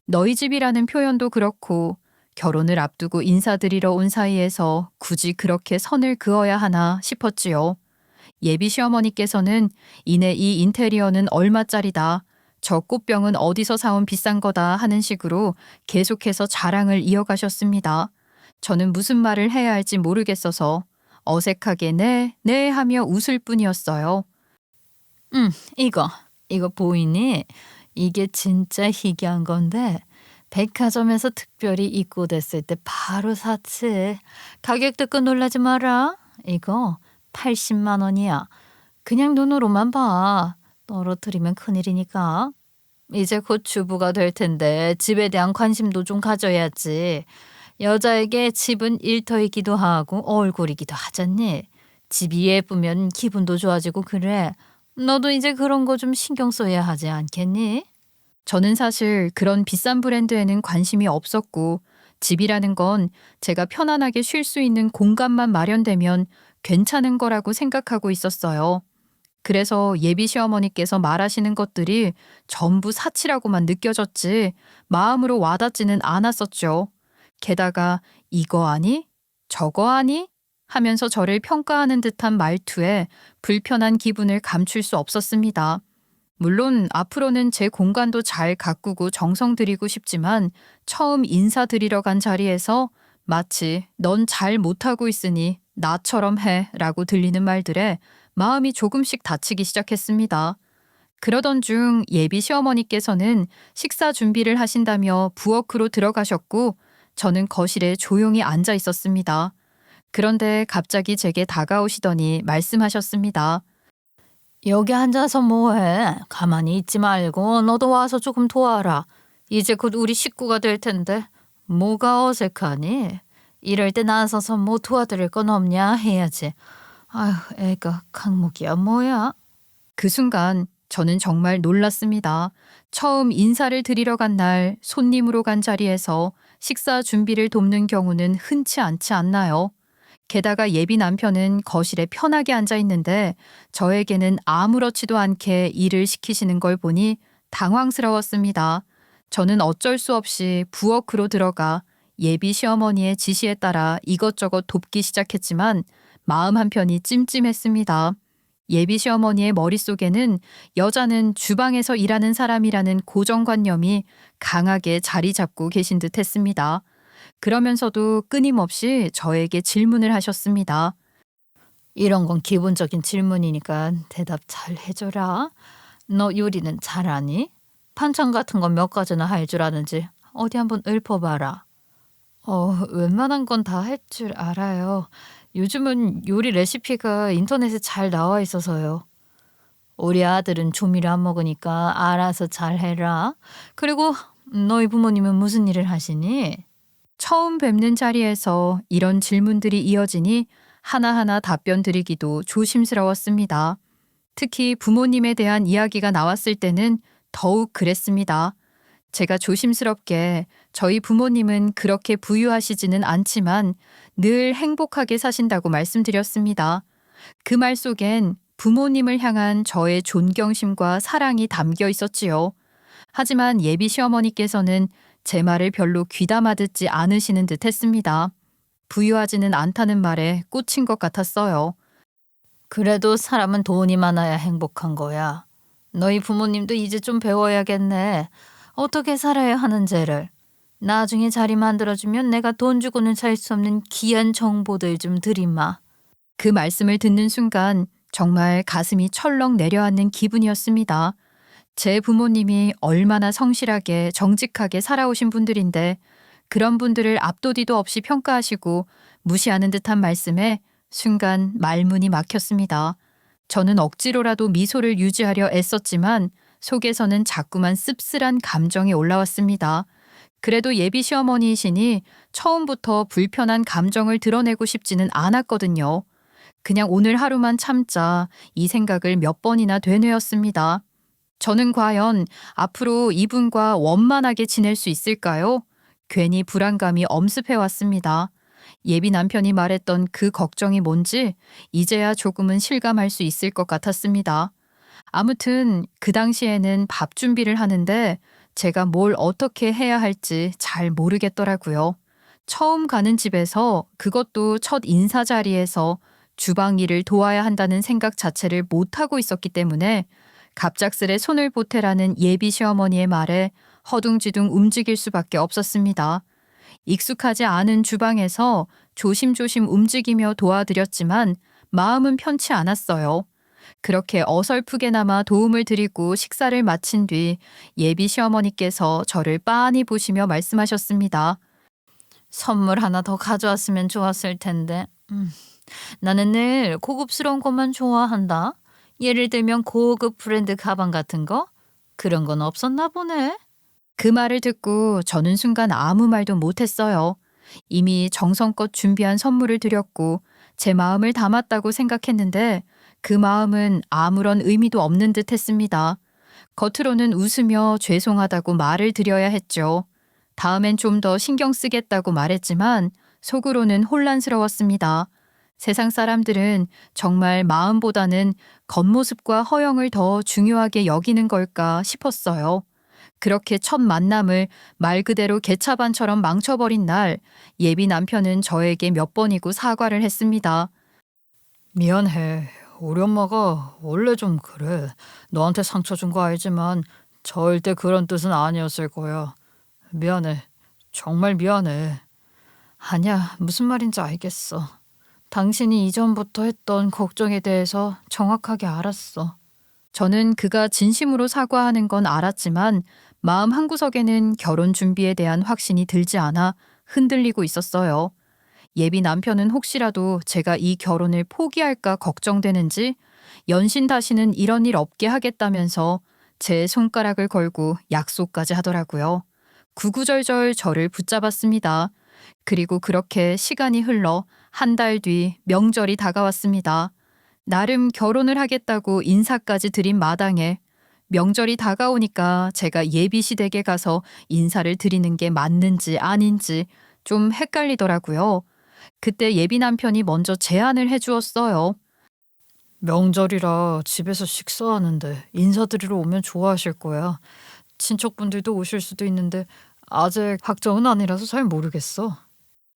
너희 집이라는 표현도 그렇고 결혼을 앞두고 인사드리러 온 사이에서 굳이 그렇게 선을 그어야 하나 싶었지요. 예비 시어머니께서는 이내 이 인테리어는 얼마짜리다. 저 꽃병은 어디서 사온 비싼 거다 하는 식으로 계속해서 자랑을 이어가셨습니다. 저는 무슨 말을 해야 할지 모르겠어서 어색하게 네 하며 웃을 뿐이었어요. 이거 보이니? 이게 진짜 희귀한 건데 백화점에서 특별히 입고됐을 때 바로 샀지. 가격 듣고 놀라지 마라. 이거 80만 원이야. 그냥 눈으로만 봐. 떨어뜨리면 큰일이니까. 이제 곧 주부가 될 텐데 집에 대한 관심도 좀 가져야지. 여자에게 집은 일터이기도 하고 얼굴이기도 하잖니. 집이 예쁘면 기분도 좋아지고 그래. 너도 이제 그런 거 좀 신경 써야 하지 않겠니? 저는 사실 그런 비싼 브랜드에는 관심이 없었고 집이라는 건 제가 편안하게 쉴 수 있는 공간만 마련되면 괜찮은 거라고 생각하고 있었어요. 그래서 예비 시어머니께서 말하시는 것들이 전부 사치라고만 느껴졌지 마음으로 와닿지는 않았었죠. 게다가 이거 아니? 저거 아니? 하면서 저를 평가하는 듯한 말투에 불편한 기분을 감출 수 없었습니다. 물론 앞으로는 제 공간도 잘 가꾸고 정성 들이고 싶지만 처음 인사드리러 간 자리에서 마치 넌 잘 못하고 있으니 나처럼 해 라고 들리는 말들에 마음이 조금씩 다치기 시작했습니다. 그러던 중 예비 시어머니께서는 식사 준비를 하신다며 부엌으로 들어가셨고 저는 거실에 조용히 앉아 있었습니다. 그런데 갑자기 제게 다가오시더니 말씀하셨습니다. 여기 앉아서 뭐해? 가만히 있지 말고 너도 와서 조금 도와라. 이제 곧 우리 식구가 될 텐데 뭐가 어색하니? 이럴 때 나서서 뭐 도와드릴 건 없냐 해야지. 아휴, 애가 강목이야 뭐야? 그 순간 저는 정말 놀랐습니다. 처음 인사를 드리러 간 날 손님으로 간 자리에서 식사 준비를 돕는 경우는 흔치 않지 않나요? 게다가 예비 남편은 거실에 편하게 앉아 있는데 저에게는 아무렇지도 않게 일을 시키시는 걸 보니 당황스러웠습니다. 저는 어쩔 수 없이 부엌으로 들어가 예비 시어머니의 지시에 따라 이것저것 돕기 시작했지만 마음 한편이 찜찜했습니다. 예비 시어머니의 머릿속에는 여자는 주방에서 일하는 사람이라는 고정관념이 강하게 자리 잡고 계신 듯 했습니다. 그러면서도 끊임없이 저에게 질문을 하셨습니다. 이런 건 기본적인 질문이니까 대답 잘 해줘라. 너 요리는 잘하니? 반찬 같은 건 몇 가지나 할 줄 아는지 어디 한번 읊어봐라. 웬만한 건 다 할 줄 알아요. 요즘은 요리 레시피가 인터넷에 잘 나와 있어서요. 우리 아들은 조미료 안 먹으니까 알아서 잘 해라. 그리고 너희 부모님은 무슨 일을 하시니? 처음 뵙는 자리에서 이런 질문들이 이어지니 하나하나 답변 드리기도 조심스러웠습니다. 특히 부모님에 대한 이야기가 나왔을 때는 더욱 그랬습니다. 제가 조심스럽게 저희 부모님은 그렇게 부유하시지는 않지만 늘 행복하게 사신다고 말씀드렸습니다. 그 말 속엔 부모님을 향한 저의 존경심과 사랑이 담겨 있었지요. 하지만 예비 시어머니께서는 제 말을 별로 귀담아 듣지 않으시는 듯 했습니다. 부유하지는 않다는 말에 꽂힌 것 같았어요. 그래도 사람은 돈이 많아야 행복한 거야. 너희 부모님도 이제 좀 배워야겠네. 어떻게 살아야 하는지를. 나중에 자리 만들어주면 내가 돈 주고는 살 수 없는 귀한 정보들 좀 드리마. 그 말씀을 듣는 순간 정말 가슴이 철렁 내려앉는 기분이었습니다. 제 부모님이 얼마나 성실하게 정직하게 살아오신 분들인데 그런 분들을 앞도디도 없이 평가하시고 무시하는 듯한 말씀에 순간 말문이 막혔습니다. 저는 억지로라도 미소를 유지하려 애썼지만 속에서는 자꾸만 씁쓸한 감정이 올라왔습니다. 그래도 예비 시어머니이시니 처음부터 불편한 감정을 드러내고 싶지는 않았거든요. 그냥 오늘 하루만 참자 이 생각을 몇 번이나 되뇌었습니다. 저는 과연 앞으로 이분과 원만하게 지낼 수 있을까요? 괜히 불안감이 엄습해왔습니다. 예비 남편이 말했던 그 걱정이 뭔지 이제야 조금은 실감할 수 있을 것 같았습니다. 아무튼 그 당시에는 밥 준비를 하는데 제가 뭘 어떻게 해야 할지 잘 모르겠더라고요. 처음 가는 집에서 그것도 첫 인사 자리에서 주방 일을 도와야 한다는 생각 자체를 못하고 있었기 때문에 갑작스레 손을 보태라는 예비 시어머니의 말에 허둥지둥 움직일 수밖에 없었습니다. 익숙하지 않은 주방에서 조심조심 움직이며 도와드렸지만 마음은 편치 않았어요. 그렇게 어설프게나마 도움을 드리고 식사를 마친 뒤 예비 시어머니께서 저를 빤히 보시며 말씀하셨습니다. 선물 하나 더 가져왔으면 좋았을 텐데. 나는 늘 고급스러운 것만 좋아한다. 예를 들면 고급 브랜드 가방 같은 거? 그런 건 없었나 보네. 그 말을 듣고 저는 순간 아무 말도 못했어요. 이미 정성껏 준비한 선물을 드렸고 제 마음을 담았다고 생각했는데 그 마음은 아무런 의미도 없는 듯 했습니다. 겉으로는 웃으며 죄송하다고 말을 드려야 했죠. 다음엔 좀 더 신경 쓰겠다고 말했지만 속으로는 혼란스러웠습니다. 세상 사람들은 정말 마음보다는 겉모습과 허영을 더 중요하게 여기는 걸까 싶었어요. 그렇게 첫 만남을 말 그대로 개차반처럼 망쳐버린 날 예비 남편은 저에게 몇 번이고 사과를 했습니다. 미안해. 우리 엄마가 원래 좀 그래. 너한테 상처 준 거 알지만 절대 그런 뜻은 아니었을 거야. 미안해. 정말 미안해. 아니야, 무슨 말인지 알겠어. 당신이 이전부터 했던 걱정에 대해서 정확하게 알았어. 저는 그가 진심으로 사과하는 건 알았지만 마음 한구석에는 결혼 준비에 대한 확신이 들지 않아 흔들리고 있었어요. 예비 남편은 혹시라도 제가 이 결혼을 포기할까 걱정되는지 연신 다시는 이런 일 없게 하겠다면서 제 손가락을 걸고 약속까지 하더라고요. 구구절절 저를 붙잡았습니다. 그리고 그렇게 시간이 흘러 한 달 뒤 명절이 다가왔습니다. 나름 결혼을 하겠다고 인사까지 드린 마당에 명절이 다가오니까 제가 예비시댁에 가서 인사를 드리는 게 맞는지 아닌지 좀 헷갈리더라고요. 그때 예비 남편이 먼저 제안을 해주었어요. 명절이라 집에서 식사하는데 인사드리러 오면 좋아하실 거야. 친척분들도 오실 수도 있는데 아직 확정은 아니라서 잘 모르겠어.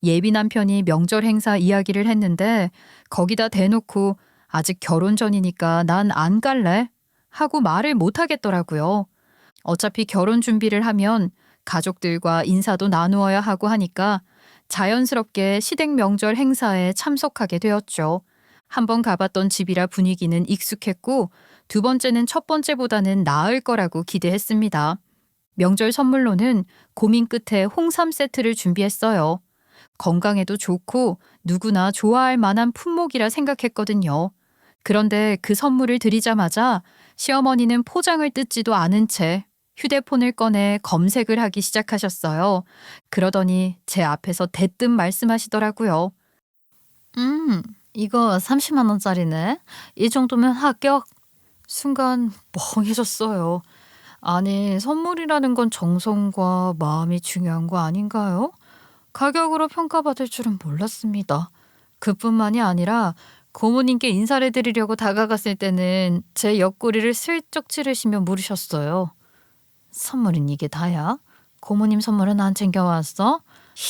예비 남편이 명절 행사 이야기를 했는데 거기다 대놓고 아직 결혼 전이니까 난 안 갈래? 하고 말을 못 하겠더라고요. 어차피 결혼 준비를 하면 가족들과 인사도 나누어야 하고 하니까 자연스럽게 시댁 명절 행사에 참석하게 되었죠. 한번 가봤던 집이라 분위기는 익숙했고 두 번째는 첫 번째보다는 나을 거라고 기대했습니다. 명절 선물로는 고민 끝에 홍삼 세트를 준비했어요. 건강에도 좋고 누구나 좋아할 만한 품목이라 생각했거든요. 그런데 그 선물을 드리자마자 시어머니는 포장을 뜯지도 않은 채 휴대폰을 꺼내 검색을 하기 시작하셨어요. 그러더니 제 앞에서 대뜸 말씀하시더라고요. 이거 30만 원짜리네. 이 정도면 합격. 순간 멍해졌어요. 아니, 선물이라는 건 정성과 마음이 중요한 거 아닌가요? 가격으로 평가받을 줄은 몰랐습니다. 그뿐만이 아니라 고모님께 인사를 드리려고 다가갔을 때는 제 옆구리를 슬쩍 찌르시며 물으셨어요. 선물은 이게 다야? 고모님 선물은 안 챙겨왔어?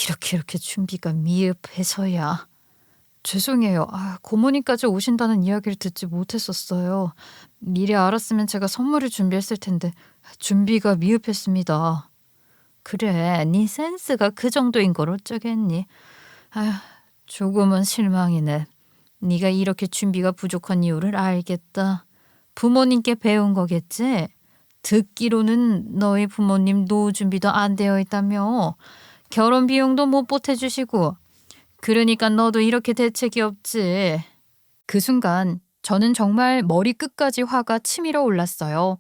이렇게 준비가 미흡해서야. 죄송해요. 고모님까지 오신다는 이야기를 듣지 못했었어요. 미리 알았으면 제가 선물을 준비했을 텐데 준비가 미흡했습니다. 그래, 네 센스가 그 정도인 걸 어쩌겠니. 아휴, 조금은 실망이네. 네가 이렇게 준비가 부족한 이유를 알겠다. 부모님께 배운 거겠지? 듣기로는 너희 부모님 노후 준비도 안 되어 있다며. 결혼 비용도 못 보태주시고. 그러니까 너도 이렇게 대책이 없지. 그 순간 저는 정말 머리끝까지 화가 치밀어 올랐어요.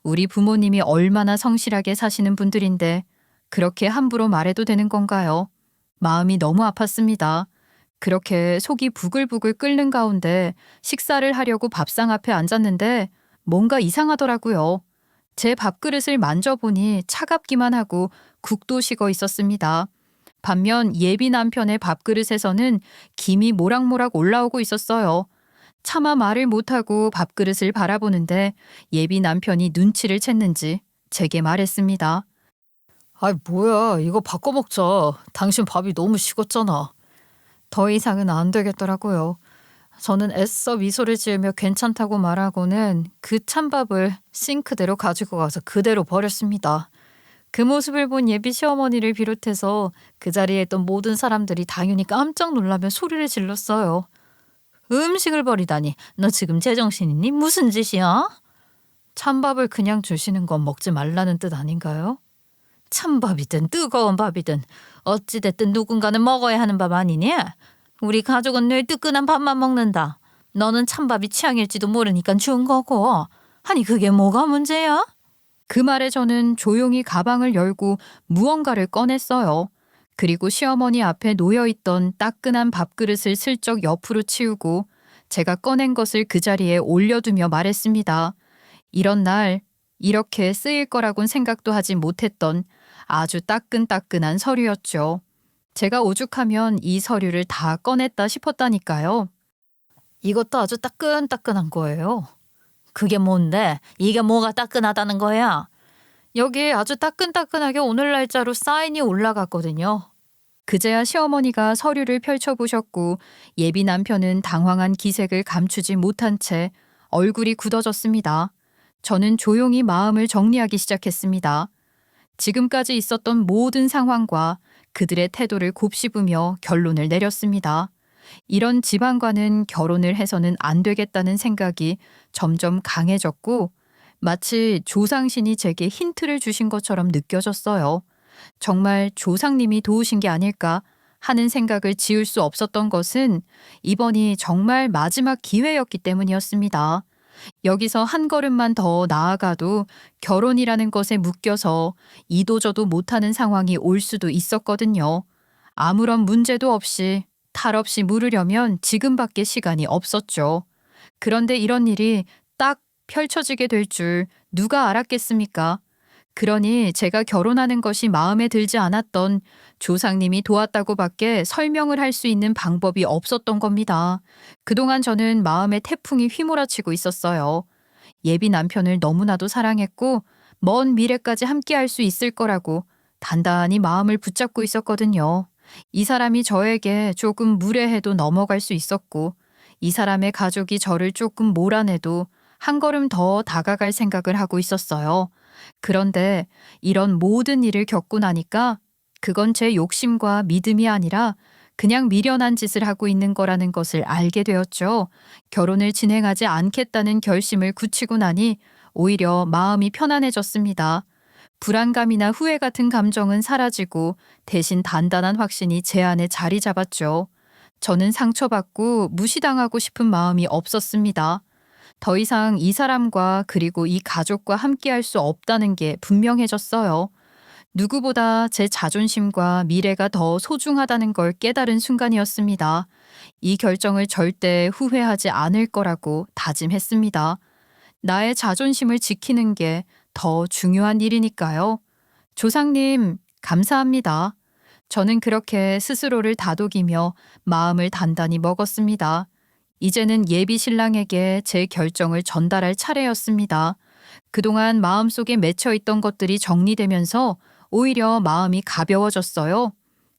우리 부모님이 얼마나 성실하게 사시는 분들인데 그렇게 함부로 말해도 되는 건가요? 마음이 너무 아팠습니다. 그렇게 속이 부글부글 끓는 가운데 식사를 하려고 밥상 앞에 앉았는데 뭔가 이상하더라고요. 제 밥그릇을 만져보니 차갑기만 하고 국도 식어 있었습니다. 반면 예비 남편의 밥그릇에서는 김이 모락모락 올라오고 있었어요. 차마 말을 못하고 밥그릇을 바라보는데 예비 남편이 눈치를 챘는지 제게 말했습니다. 뭐야, 이거 바꿔 먹자. 당신 밥이 너무 식었잖아. 더 이상은 안 되겠더라고요. 저는 애써 미소를 지으며 괜찮다고 말하고는 그 찬밥을 싱크대로 가지고 가서 그대로 버렸습니다. 그 모습을 본 예비 시어머니를 비롯해서 그 자리에 있던 모든 사람들이 당연히 깜짝 놀라며 소리를 질렀어요. 음식을 버리다니, 너 지금 제정신이니? 무슨 짓이야? 찬밥을 그냥 주시는 건 먹지 말라는 뜻 아닌가요? 찬밥이든 뜨거운 밥이든 어찌됐든 누군가는 먹어야 하는 밥 아니니? 우리 가족은 늘 뜨끈한 밥만 먹는다. 너는 찬밥이 취향일지도 모르니까 준 거고. 아니 그게 뭐가 문제야? 그 말에 저는 조용히 가방을 열고 무언가를 꺼냈어요. 그리고 시어머니 앞에 놓여있던 따끈한 밥그릇을 슬쩍 옆으로 치우고 제가 꺼낸 것을 그 자리에 올려두며 말했습니다. 이런 날 이렇게 쓰일 거라곤 생각도 하지 못했던 아주 따끈따끈한 서류였죠. 제가 오죽하면 이 서류를 다 꺼냈다 싶었다니까요. 이것도 아주 따끈따끈한 거예요. 그게 뭔데? 이게 뭐가 따끈하다는 거야? 여기에 아주 따끈따끈하게 오늘 날짜로 사인이 올라갔거든요. 그제야 시어머니가 서류를 펼쳐보셨고 예비 남편은 당황한 기색을 감추지 못한 채 얼굴이 굳어졌습니다. 저는 조용히 마음을 정리하기 시작했습니다. 지금까지 있었던 모든 상황과 그들의 태도를 곱씹으며 결론을 내렸습니다. 이런 집안과는 결혼을 해서는 안 되겠다는 생각이 점점 강해졌고 마치 조상신이 제게 힌트를 주신 것처럼 느껴졌어요. 정말 조상님이 도우신 게 아닐까 하는 생각을 지울 수 없었던 것은 이번이 정말 마지막 기회였기 때문이었습니다. 여기서 한 걸음만 더 나아가도 결혼이라는 것에 묶여서 이도저도 못하는 상황이 올 수도 있었거든요. 아무런 문제도 없이 탈 없이 물으려면 지금밖에 시간이 없었죠. 그런데 이런 일이 딱 펼쳐지게 될 줄 누가 알았겠습니까? 그러니 제가 결혼하는 것이 마음에 들지 않았던 조상님이 도왔다고밖에 설명을 할 수 있는 방법이 없었던 겁니다. 그동안 저는 마음에 태풍이 휘몰아치고 있었어요. 예비 남편을 너무나도 사랑했고 먼 미래까지 함께할 수 있을 거라고 단단히 마음을 붙잡고 있었거든요. 이 사람이 저에게 조금 무례해도 넘어갈 수 있었고 이 사람의 가족이 저를 조금 몰아내도 한 걸음 더 다가갈 생각을 하고 있었어요. 그런데 이런 모든 일을 겪고 나니까 그건 제 욕심과 믿음이 아니라 그냥 미련한 짓을 하고 있는 거라는 것을 알게 되었죠. 결혼을 진행하지 않겠다는 결심을 굳히고 나니 오히려 마음이 편안해졌습니다. 불안감이나 후회 같은 감정은 사라지고 대신 단단한 확신이 제 안에 자리 잡았죠. 저는 상처받고 무시당하고 싶은 마음이 없었습니다. 더 이상 이 사람과 그리고 이 가족과 함께할 수 없다는 게 분명해졌어요. 누구보다 제 자존심과 미래가 더 소중하다는 걸 깨달은 순간이었습니다. 이 결정을 절대 후회하지 않을 거라고 다짐했습니다. 나의 자존심을 지키는 게 더 중요한 일이니까요. 조상님, 감사합니다. 저는 그렇게 스스로를 다독이며 마음을 단단히 먹었습니다. 이제는 예비 신랑에게 제 결정을 전달할 차례였습니다. 그동안 마음속에 맺혀 있던 것들이 정리되면서 오히려 마음이 가벼워졌어요.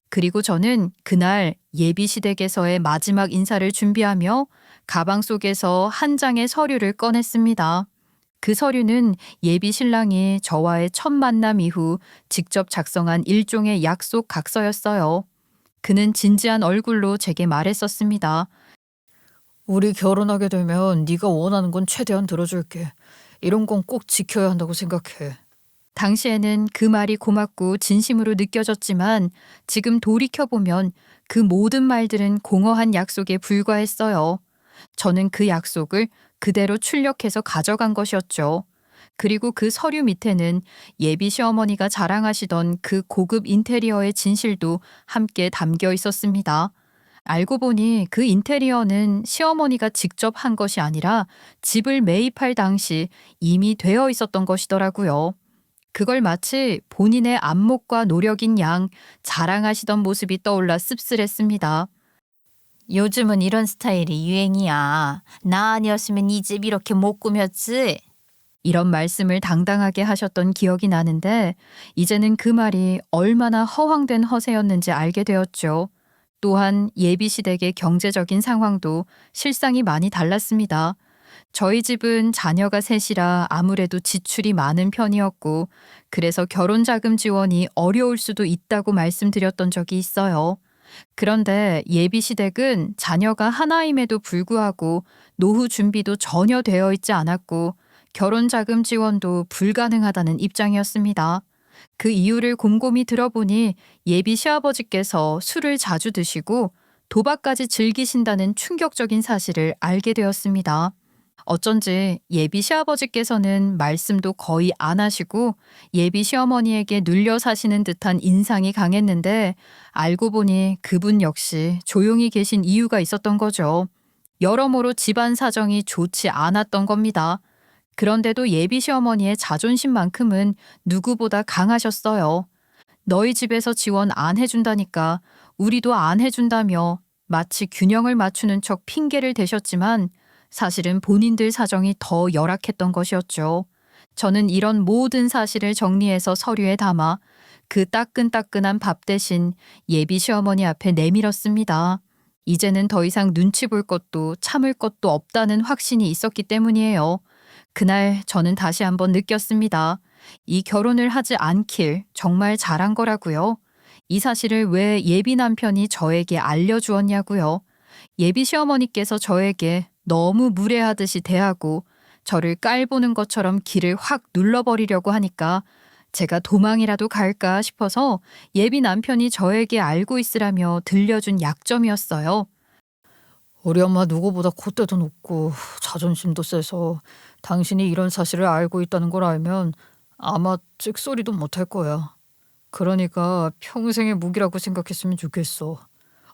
그리고 저는 그날 예비시댁에서의 마지막 인사를 준비하며 가방 속에서 한 장의 서류를 꺼냈습니다. 그 서류는 예비 신랑이 저와의 첫 만남 이후 직접 작성한 일종의 약속 각서였어요. 그는 진지한 얼굴로 제게 말했었습니다. 우리 결혼하게 되면 네가 원하는 건 최대한 들어줄게. 이런 건 꼭 지켜야 한다고 생각해. 당시에는 그 말이 고맙고 진심으로 느껴졌지만 지금 돌이켜보면 그 모든 말들은 공허한 약속에 불과했어요. 저는 그 약속을 그대로 출력해서 가져간 것이었죠. 그리고 그 서류 밑에는 예비 시어머니가 자랑하시던 그 고급 인테리어의 진실도 함께 담겨 있었습니다. 알고 보니 그 인테리어는 시어머니가 직접 한 것이 아니라 집을 매입할 당시 이미 되어 있었던 것이더라고요. 그걸 마치 본인의 안목과 노력인 양 자랑하시던 모습이 떠올라 씁쓸했습니다. 요즘은 이런 스타일이 유행이야. 나 아니었으면 이 집 이렇게 못 꾸몄지. 이런 말씀을 당당하게 하셨던 기억이 나는데 이제는 그 말이 얼마나 허황된 허세였는지 알게 되었죠. 또한 예비시댁의 경제적인 상황도 실상이 많이 달랐습니다. 저희 집은 자녀가 셋이라 아무래도 지출이 많은 편이었고 그래서 결혼자금 지원이 어려울 수도 있다고 말씀드렸던 적이 있어요. 그런데 예비시댁은 자녀가 하나임에도 불구하고 노후 준비도 전혀 되어 있지 않았고 결혼자금 지원도 불가능하다는 입장이었습니다. 그 이유를 곰곰이 들어보니 예비 시아버지께서 술을 자주 드시고 도박까지 즐기신다는 충격적인 사실을 알게 되었습니다. 어쩐지 예비 시아버지께서는 말씀도 거의 안 하시고 예비 시어머니에게 눌려 사시는 듯한 인상이 강했는데 알고 보니 그분 역시 조용히 계신 이유가 있었던 거죠. 여러모로 집안 사정이 좋지 않았던 겁니다. 그런데도 예비 시어머니의 자존심만큼은 누구보다 강하셨어요. 너희 집에서 지원 안 해준다니까 우리도 안 해준다며 마치 균형을 맞추는 척 핑계를 대셨지만 사실은 본인들 사정이 더 열악했던 것이었죠. 저는 이런 모든 사실을 정리해서 서류에 담아 그 따끈따끈한 밥 대신 예비 시어머니 앞에 내밀었습니다. 이제는 더 이상 눈치 볼 것도 참을 것도 없다는 확신이 있었기 때문이에요. 그날 저는 다시 한번 느꼈습니다. 이 결혼을 하지 않길 정말 잘한 거라고요. 이 사실을 왜 예비 남편이 저에게 알려주었냐고요. 예비 시어머니께서 저에게 너무 무례하듯이 대하고 저를 깔보는 것처럼 길을 확 눌러버리려고 하니까 제가 도망이라도 갈까 싶어서 예비 남편이 저에게 알고 있으라며 들려준 약점이었어요. 우리 엄마 누구보다 콧대도 높고 자존심도 세서 당신이 이런 사실을 알고 있다는 걸 알면 아마 찍소리도 못할 거야. 그러니까 평생의 무기라고 생각했으면 좋겠어.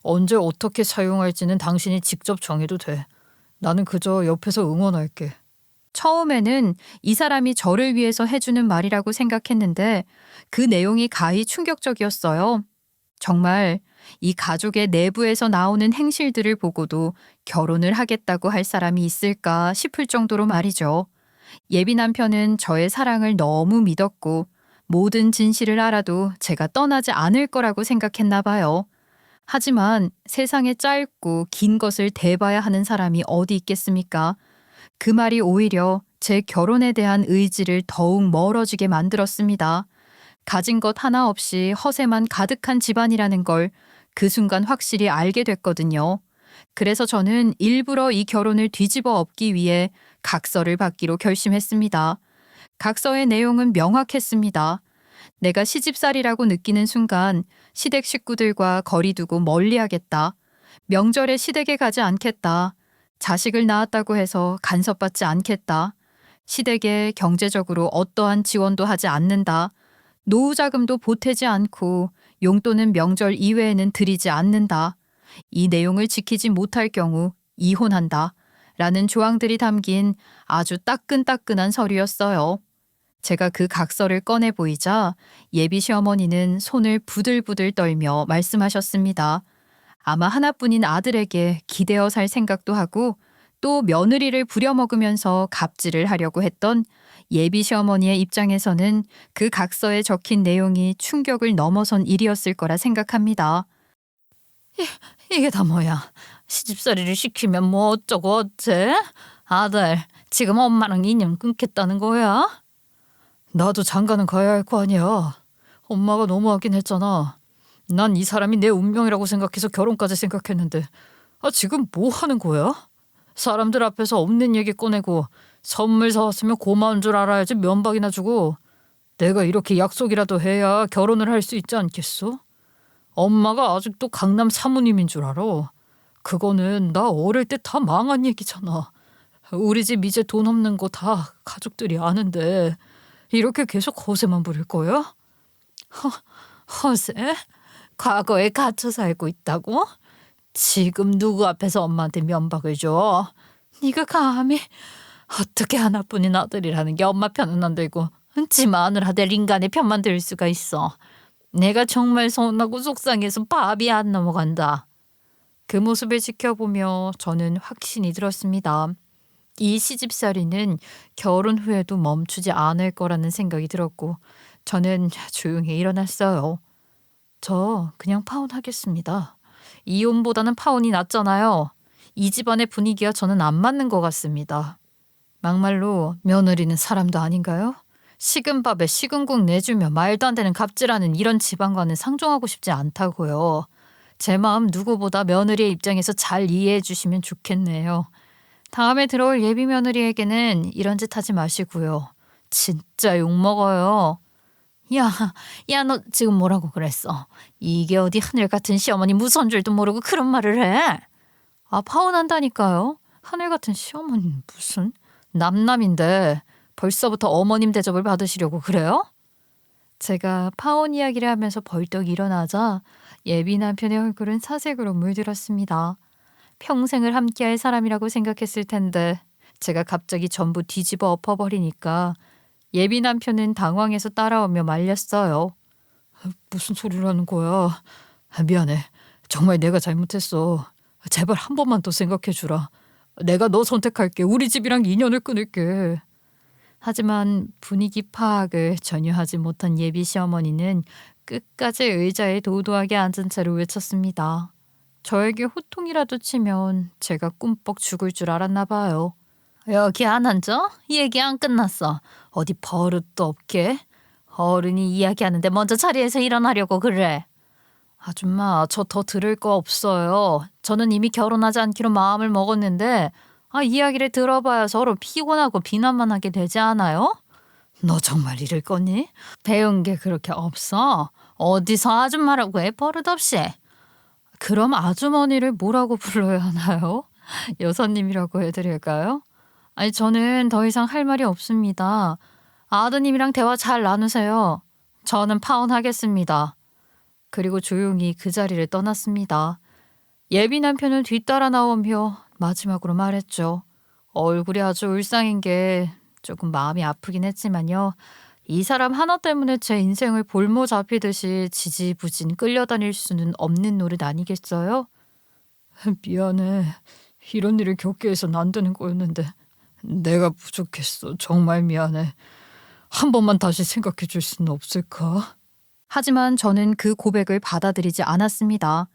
언제 어떻게 사용할지는 당신이 직접 정해도 돼. 나는 그저 옆에서 응원할게. 처음에는 이 사람이 저를 위해서 해주는 말이라고 생각했는데 그 내용이 가히 충격적이었어요. 정말 이 가족의 내부에서 나오는 행실들을 보고도 결혼을 하겠다고 할 사람이 있을까 싶을 정도로 말이죠. 예비 남편은 저의 사랑을 너무 믿었고 모든 진실을 알아도 제가 떠나지 않을 거라고 생각했나 봐요. 하지만 세상에 짧고 긴 것을 대봐야 하는 사람이 어디 있겠습니까? 그 말이 오히려 제 결혼에 대한 의지를 더욱 멀어지게 만들었습니다. 가진 것 하나 없이 허세만 가득한 집안이라는 걸 그 순간 확실히 알게 됐거든요. 그래서 저는 일부러 이 결혼을 뒤집어 엎기 위해 각서를 받기로 결심했습니다. 각서의 내용은 명확했습니다. 내가 시집살이라고 느끼는 순간 시댁 식구들과 거리 두고 멀리하겠다. 명절에 시댁에 가지 않겠다. 자식을 낳았다고 해서 간섭받지 않겠다. 시댁에 경제적으로 어떠한 지원도 하지 않는다. 노후자금도 보태지 않고 용돈은 명절 이외에는 드리지 않는다. 이 내용을 지키지 못할 경우 이혼한다. 라는 조항들이 담긴 아주 따끈따끈한 서류였어요. 제가 그 각서를 꺼내 보이자 예비 시어머니는 손을 부들부들 떨며 말씀하셨습니다. 아마 하나뿐인 아들에게 기대어 살 생각도 하고 또 며느리를 부려먹으면서 갑질을 하려고 했던 예비 시어머니의 입장에서는 그 각서에 적힌 내용이 충격을 넘어선 일이었을 거라 생각합니다. 이게 다 뭐야? 시집살이를 시키면 뭐 어쩌고 어째? 아들, 지금 엄마랑 인연 끊겠다는 거야? 나도 장가는 가야 할 거 아니야. 엄마가 너무하긴 했잖아. 난 이 사람이 내 운명이라고 생각해서 결혼까지 생각했는데 지금 뭐 하는 거야? 사람들 앞에서 없는 얘기 꺼내고 선물 사왔으면 고마운 줄 알아야지 면박이나 주고 내가 이렇게 약속이라도 해야 결혼을 할 수 있지 않겠어? 엄마가 아직도 강남 사모님인 줄 알아. 그거는 나 어릴 때 다 망한 얘기잖아. 우리 집 이제 돈 없는 거 다 가족들이 아는데 이렇게 계속 허세만 부릴 거야? 허세? 과거에 갇혀 살고 있다고? 지금 누구 앞에서 엄마한테 면박을 줘? 네가 감히 어떻게 하나뿐인 아들이라는 게 엄마 편은 안 들고 지 마누라 될 인간의 편만 들 수가 있어. 내가 정말 서운하고 속상해서 밥이 안 넘어간다. 그 모습을 지켜보며 저는 확신이 들었습니다. 이 시집살이는 결혼 후에도 멈추지 않을 거라는 생각이 들었고 저는 조용히 일어났어요. 저 그냥 파혼하겠습니다. 이혼보다는 파혼이 낫잖아요. 이 집안의 분위기와 저는 안 맞는 것 같습니다. 막말로 며느리는 사람도 아닌가요? 식은 밥에 식은 국 내주며 말도 안 되는 갑질하는 이런 집안과는 상종하고 싶지 않다고요. 제 마음 누구보다 며느리의 입장에서 잘 이해해 주시면 좋겠네요. 다음에 들어올 예비 며느리에게는 이런 짓 하지 마시고요. 진짜 욕먹어요. 야, 너 지금 뭐라고 그랬어? 이게 어디 하늘 같은 시어머니 무서운 줄도 모르고 그런 말을 해? 파혼한다니까요. 하늘 같은 시어머니는 무슨? 남남인데 벌써부터 어머님 대접을 받으시려고 그래요? 제가 파혼 이야기를 하면서 벌떡 일어나자 예비 남편의 얼굴은 사색으로 물들었습니다. 평생을 함께할 사람이라고 생각했을 텐데 제가 갑자기 전부 뒤집어 엎어버리니까 예비 남편은 당황해서 따라오며 말렸어요. 무슨 소리를 하는 거야? 미안해. 정말 내가 잘못했어. 제발 한 번만 더 생각해 주라. 내가 너 선택할게. 우리 집이랑 인연을 끊을게. 하지만 분위기 파악을 전혀 하지 못한 예비 시어머니는 끝까지 의자에 도도하게 앉은 채로 외쳤습니다. 저에게 호통이라도 치면 제가 꿈뻑 죽을 줄 알았나 봐요. 여기 안 앉아? 얘기 안 끝났어. 어디 버릇도 없게? 어른이 이야기하는데 먼저 자리에서 일어나려고 그래. 아줌마, 저 더 들을 거 없어요. 저는 이미 결혼하지 않기로 마음을 먹었는데 이야기를 들어봐야 서로 피곤하고 비난만 하게 되지 않아요? 너 정말 이럴 거니? 배운 게 그렇게 없어? 어디서 아줌마라고 해 버릇없이? 그럼 아주머니를 뭐라고 불러야 하나요? 여사님이라고 해드릴까요? 저는 더 이상 할 말이 없습니다. 아드님이랑 대화 잘 나누세요. 저는 파혼하겠습니다. 그리고 조용히 그 자리를 떠났습니다. 예비 남편은 뒤따라 나오며 마지막으로 말했죠. 얼굴이 아주 울상인 게 조금 마음이 아프긴 했지만요. 이 사람 하나 때문에 제 인생을 볼모 잡히듯이 지지부진 끌려다닐 수는 없는 노릇 아니겠어요? 미안해. 이런 일을 겪게 해서는 안 되는 거였는데 내가 부족했어. 정말 미안해. 한 번만 다시 생각해 줄 수는 없을까? 하지만 저는 그 고백을 받아들이지 않았습니다.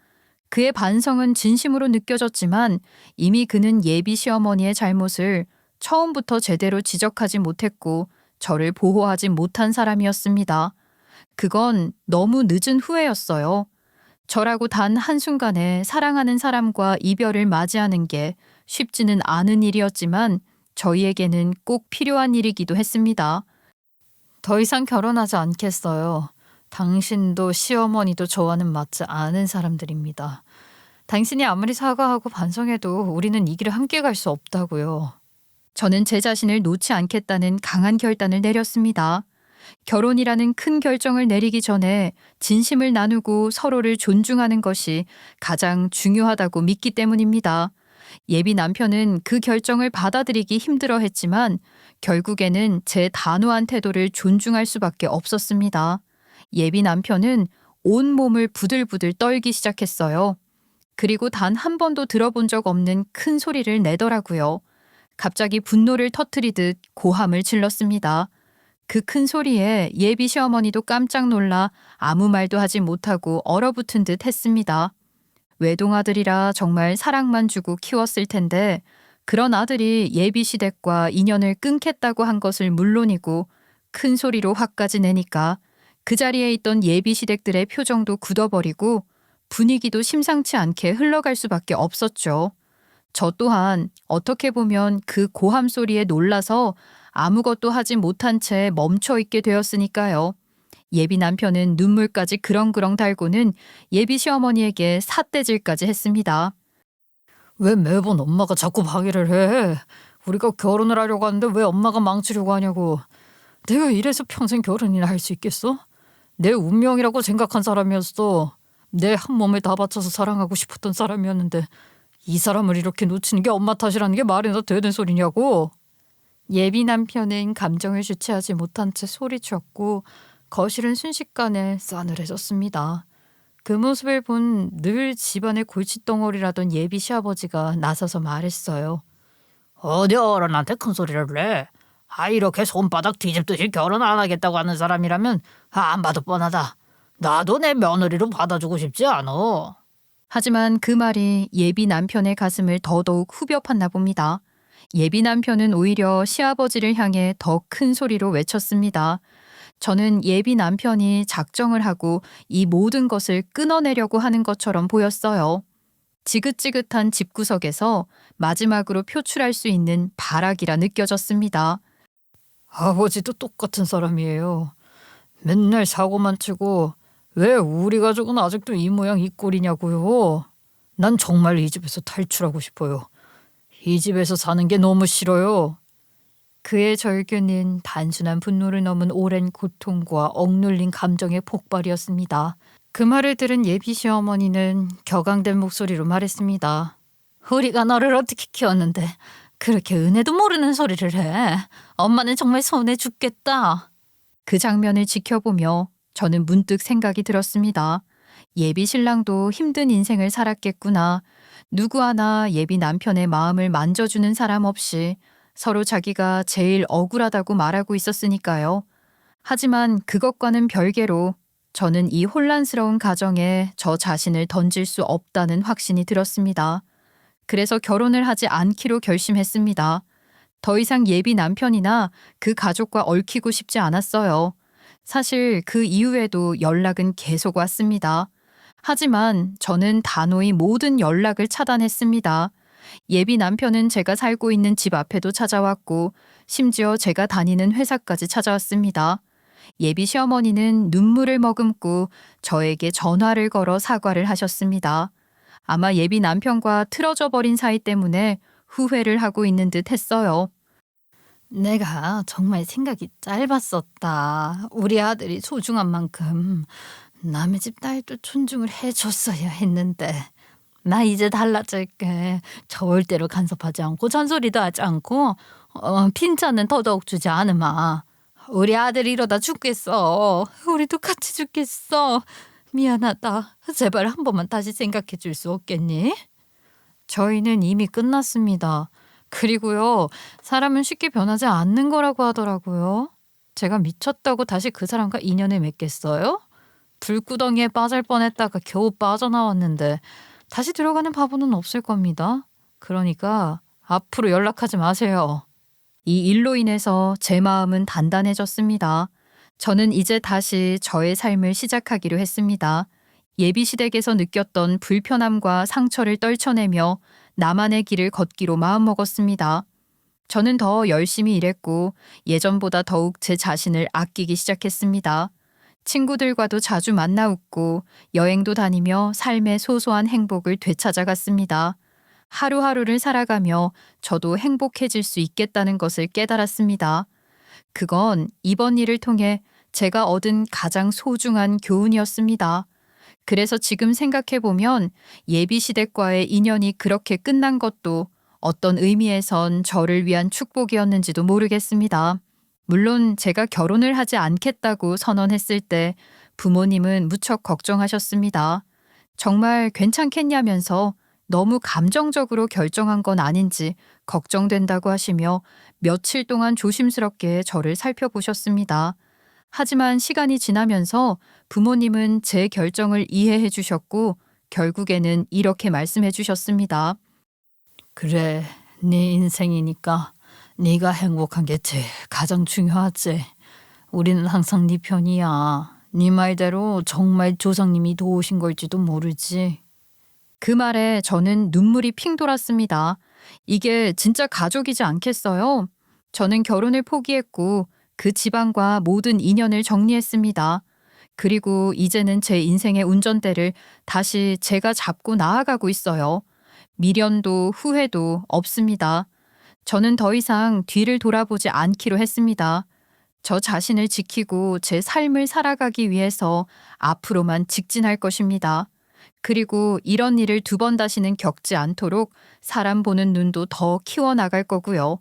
그의 반성은 진심으로 느껴졌지만 이미 그는 예비 시어머니의 잘못을 처음부터 제대로 지적하지 못했고 저를 보호하지 못한 사람이었습니다. 그건 너무 늦은 후회였어요. 저라고 단 한순간에 사랑하는 사람과 이별을 맞이하는 게 쉽지는 않은 일이었지만 저희에게는 꼭 필요한 일이기도 했습니다. 더 이상 결혼하지 않겠어요. 당신도 시어머니도 저와는 맞지 않은 사람들입니다. 당신이 아무리 사과하고 반성해도 우리는 이 길을 함께 갈 수 없다고요. 저는 제 자신을 놓지 않겠다는 강한 결단을 내렸습니다. 결혼이라는 큰 결정을 내리기 전에 진심을 나누고 서로를 존중하는 것이 가장 중요하다고 믿기 때문입니다. 예비 남편은 그 결정을 받아들이기 힘들어했지만 결국에는 제 단호한 태도를 존중할 수밖에 없었습니다. 예비 남편은 온 몸을 부들부들 떨기 시작했어요. 그리고 단 한 번도 들어본 적 없는 큰 소리를 내더라고요. 갑자기 분노를 터뜨리듯 고함을 질렀습니다. 그 큰 소리에 예비 시어머니도 깜짝 놀라 아무 말도 하지 못하고 얼어붙은 듯 했습니다. 외동아들이라 정말 사랑만 주고 키웠을 텐데 그런 아들이 예비 시댁과 인연을 끊겠다고 한 것을 물론이고 큰 소리로 화까지 내니까 그 자리에 있던 예비 시댁들의 표정도 굳어버리고 분위기도 심상치 않게 흘러갈 수밖에 없었죠. 저 또한 어떻게 보면 그 고함 소리에 놀라서 아무것도 하지 못한 채 멈춰 있게 되었으니까요. 예비 남편은 눈물까지 그렁그렁 달고는 예비 시어머니에게 삿대질까지 했습니다. 왜 매번 엄마가 자꾸 방해를 해? 우리가 결혼을 하려고 하는데 왜 엄마가 망치려고 하냐고. 내가 이래서 평생 결혼이나 할 수 있겠어? 내 운명이라고 생각한 사람이었어. 내 한 몸을 다 바쳐서 사랑하고 싶었던 사람이었는데 이 사람을 이렇게 놓치는 게 엄마 탓이라는 게 말이나 되는 소리냐고. 예비 남편은 감정을 주체하지 못한 채 소리쳤고 거실은 순식간에 싸늘해졌습니다. 그 모습을 본 늘 집안의 골칫덩어리라던 예비 시아버지가 나서서 말했어요. 어디 어른한테 큰 소리를 내? 이렇게 손바닥 뒤집듯이 결혼 안 하겠다고 하는 사람이라면 안 봐도 뻔하다. 나도 내 며느리로 받아주고 싶지 않아. 하지만 그 말이 예비 남편의 가슴을 더더욱 후벼 팠나 봅니다. 예비 남편은 오히려 시아버지를 향해 더 큰 소리로 외쳤습니다. 저는 예비 남편이 작정을 하고 이 모든 것을 끊어내려고 하는 것처럼 보였어요. 지긋지긋한 집구석에서 마지막으로 표출할 수 있는 발악이라 느껴졌습니다. 아버지도 똑같은 사람이에요. 맨날 사고만 치고 왜 우리 가족은 아직도 이 모양 이 꼴이냐고요. 난 정말 이 집에서 탈출하고 싶어요. 이 집에서 사는 게 너무 싫어요. 그의 절규는 단순한 분노를 넘은 오랜 고통과 억눌린 감정의 폭발이었습니다. 그 말을 들은 예비 시어머니는 격앙된 목소리로 말했습니다. 우리가 너를 어떻게 키웠는데 그렇게 은혜도 모르는 소리를 해. 엄마는 정말 서운해 죽겠다. 그 장면을 지켜보며 저는 문득 생각이 들었습니다. 예비 신랑도 힘든 인생을 살았겠구나. 누구 하나 예비 남편의 마음을 만져주는 사람 없이 서로 자기가 제일 억울하다고 말하고 있었으니까요. 하지만 그것과는 별개로 저는 이 혼란스러운 가정에 저 자신을 던질 수 없다는 확신이 들었습니다. 그래서 결혼을 하지 않기로 결심했습니다. 더 이상 예비 남편이나 그 가족과 얽히고 싶지 않았어요. 사실 그 이후에도 연락은 계속 왔습니다. 하지만 저는 단호히 모든 연락을 차단했습니다. 예비 남편은 제가 살고 있는 집 앞에도 찾아왔고 심지어 제가 다니는 회사까지 찾아왔습니다. 예비 시어머니는 눈물을 머금고 저에게 전화를 걸어 사과를 하셨습니다. 아마 예비 남편과 틀어져 버린 사이 때문에 후회를 하고 있는 듯 했어요. 내가 정말 생각이 짧았었다. 우리 아들이 소중한 만큼 남의 집 딸도 존중을 해줬어야 했는데 나 이제 달라질게. 절대로 간섭하지 않고 잔소리도 하지 않고 핀잔은 더더욱 주지 않으마. 우리 아들이 이러다 죽겠어. 우리도 같이 죽겠어. 미안하다. 제발 한 번만 다시 생각해 줄 수 없겠니? 저희는 이미 끝났습니다. 그리고요, 사람은 쉽게 변하지 않는 거라고 하더라고요. 제가 미쳤다고 다시 그 사람과 인연을 맺겠어요? 불구덩이에 빠질 뻔했다가 겨우 빠져나왔는데 다시 들어가는 바보는 없을 겁니다. 그러니까 앞으로 연락하지 마세요. 이 일로 인해서 제 마음은 단단해졌습니다. 저는 이제 다시 저의 삶을 시작하기로 했습니다. 예비시댁에서 느꼈던 불편함과 상처를 떨쳐내며 나만의 길을 걷기로 마음먹었습니다. 저는 더 열심히 일했고 예전보다 더욱 제 자신을 아끼기 시작했습니다. 친구들과도 자주 만나 웃고 여행도 다니며 삶의 소소한 행복을 되찾아갔습니다. 하루하루를 살아가며 저도 행복해질 수 있겠다는 것을 깨달았습니다. 그건 이번 일을 통해 제가 얻은 가장 소중한 교훈이었습니다. 그래서 지금 생각해보면 예비시댁과의 인연이 그렇게 끝난 것도 어떤 의미에선 저를 위한 축복이었는지도 모르겠습니다. 물론 제가 결혼을 하지 않겠다고 선언했을 때 부모님은 무척 걱정하셨습니다. 정말 괜찮겠냐면서 너무 감정적으로 결정한 건 아닌지 걱정된다고 하시며 며칠 동안 조심스럽게 저를 살펴보셨습니다. 하지만 시간이 지나면서 부모님은 제 결정을 이해해 주셨고 결국에는 이렇게 말씀해 주셨습니다. 그래, 네 인생이니까 네가 행복한 게 제일 가장 중요하지. 우리는 항상 네 편이야. 네 말대로 정말 조상님이 도우신 걸지도 모르지. 그 말에 저는 눈물이 핑 돌았습니다. 이게 진짜 가족이지 않겠어요? 저는 결혼을 포기했고 그 집안과 모든 인연을 정리했습니다. 그리고 이제는 제 인생의 운전대를 다시 제가 잡고 나아가고 있어요. 미련도 후회도 없습니다. 저는 더 이상 뒤를 돌아보지 않기로 했습니다. 저 자신을 지키고 제 삶을 살아가기 위해서 앞으로만 직진할 것입니다. 그리고 이런 일을 2번 다시는 겪지 않도록 사람 보는 눈도 더 키워나갈 거고요.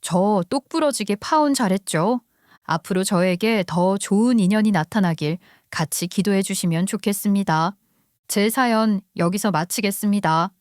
저 똑부러지게 파혼 잘했죠? 앞으로 저에게 더 좋은 인연이 나타나길 같이 기도해 주시면 좋겠습니다. 제 사연 여기서 마치겠습니다.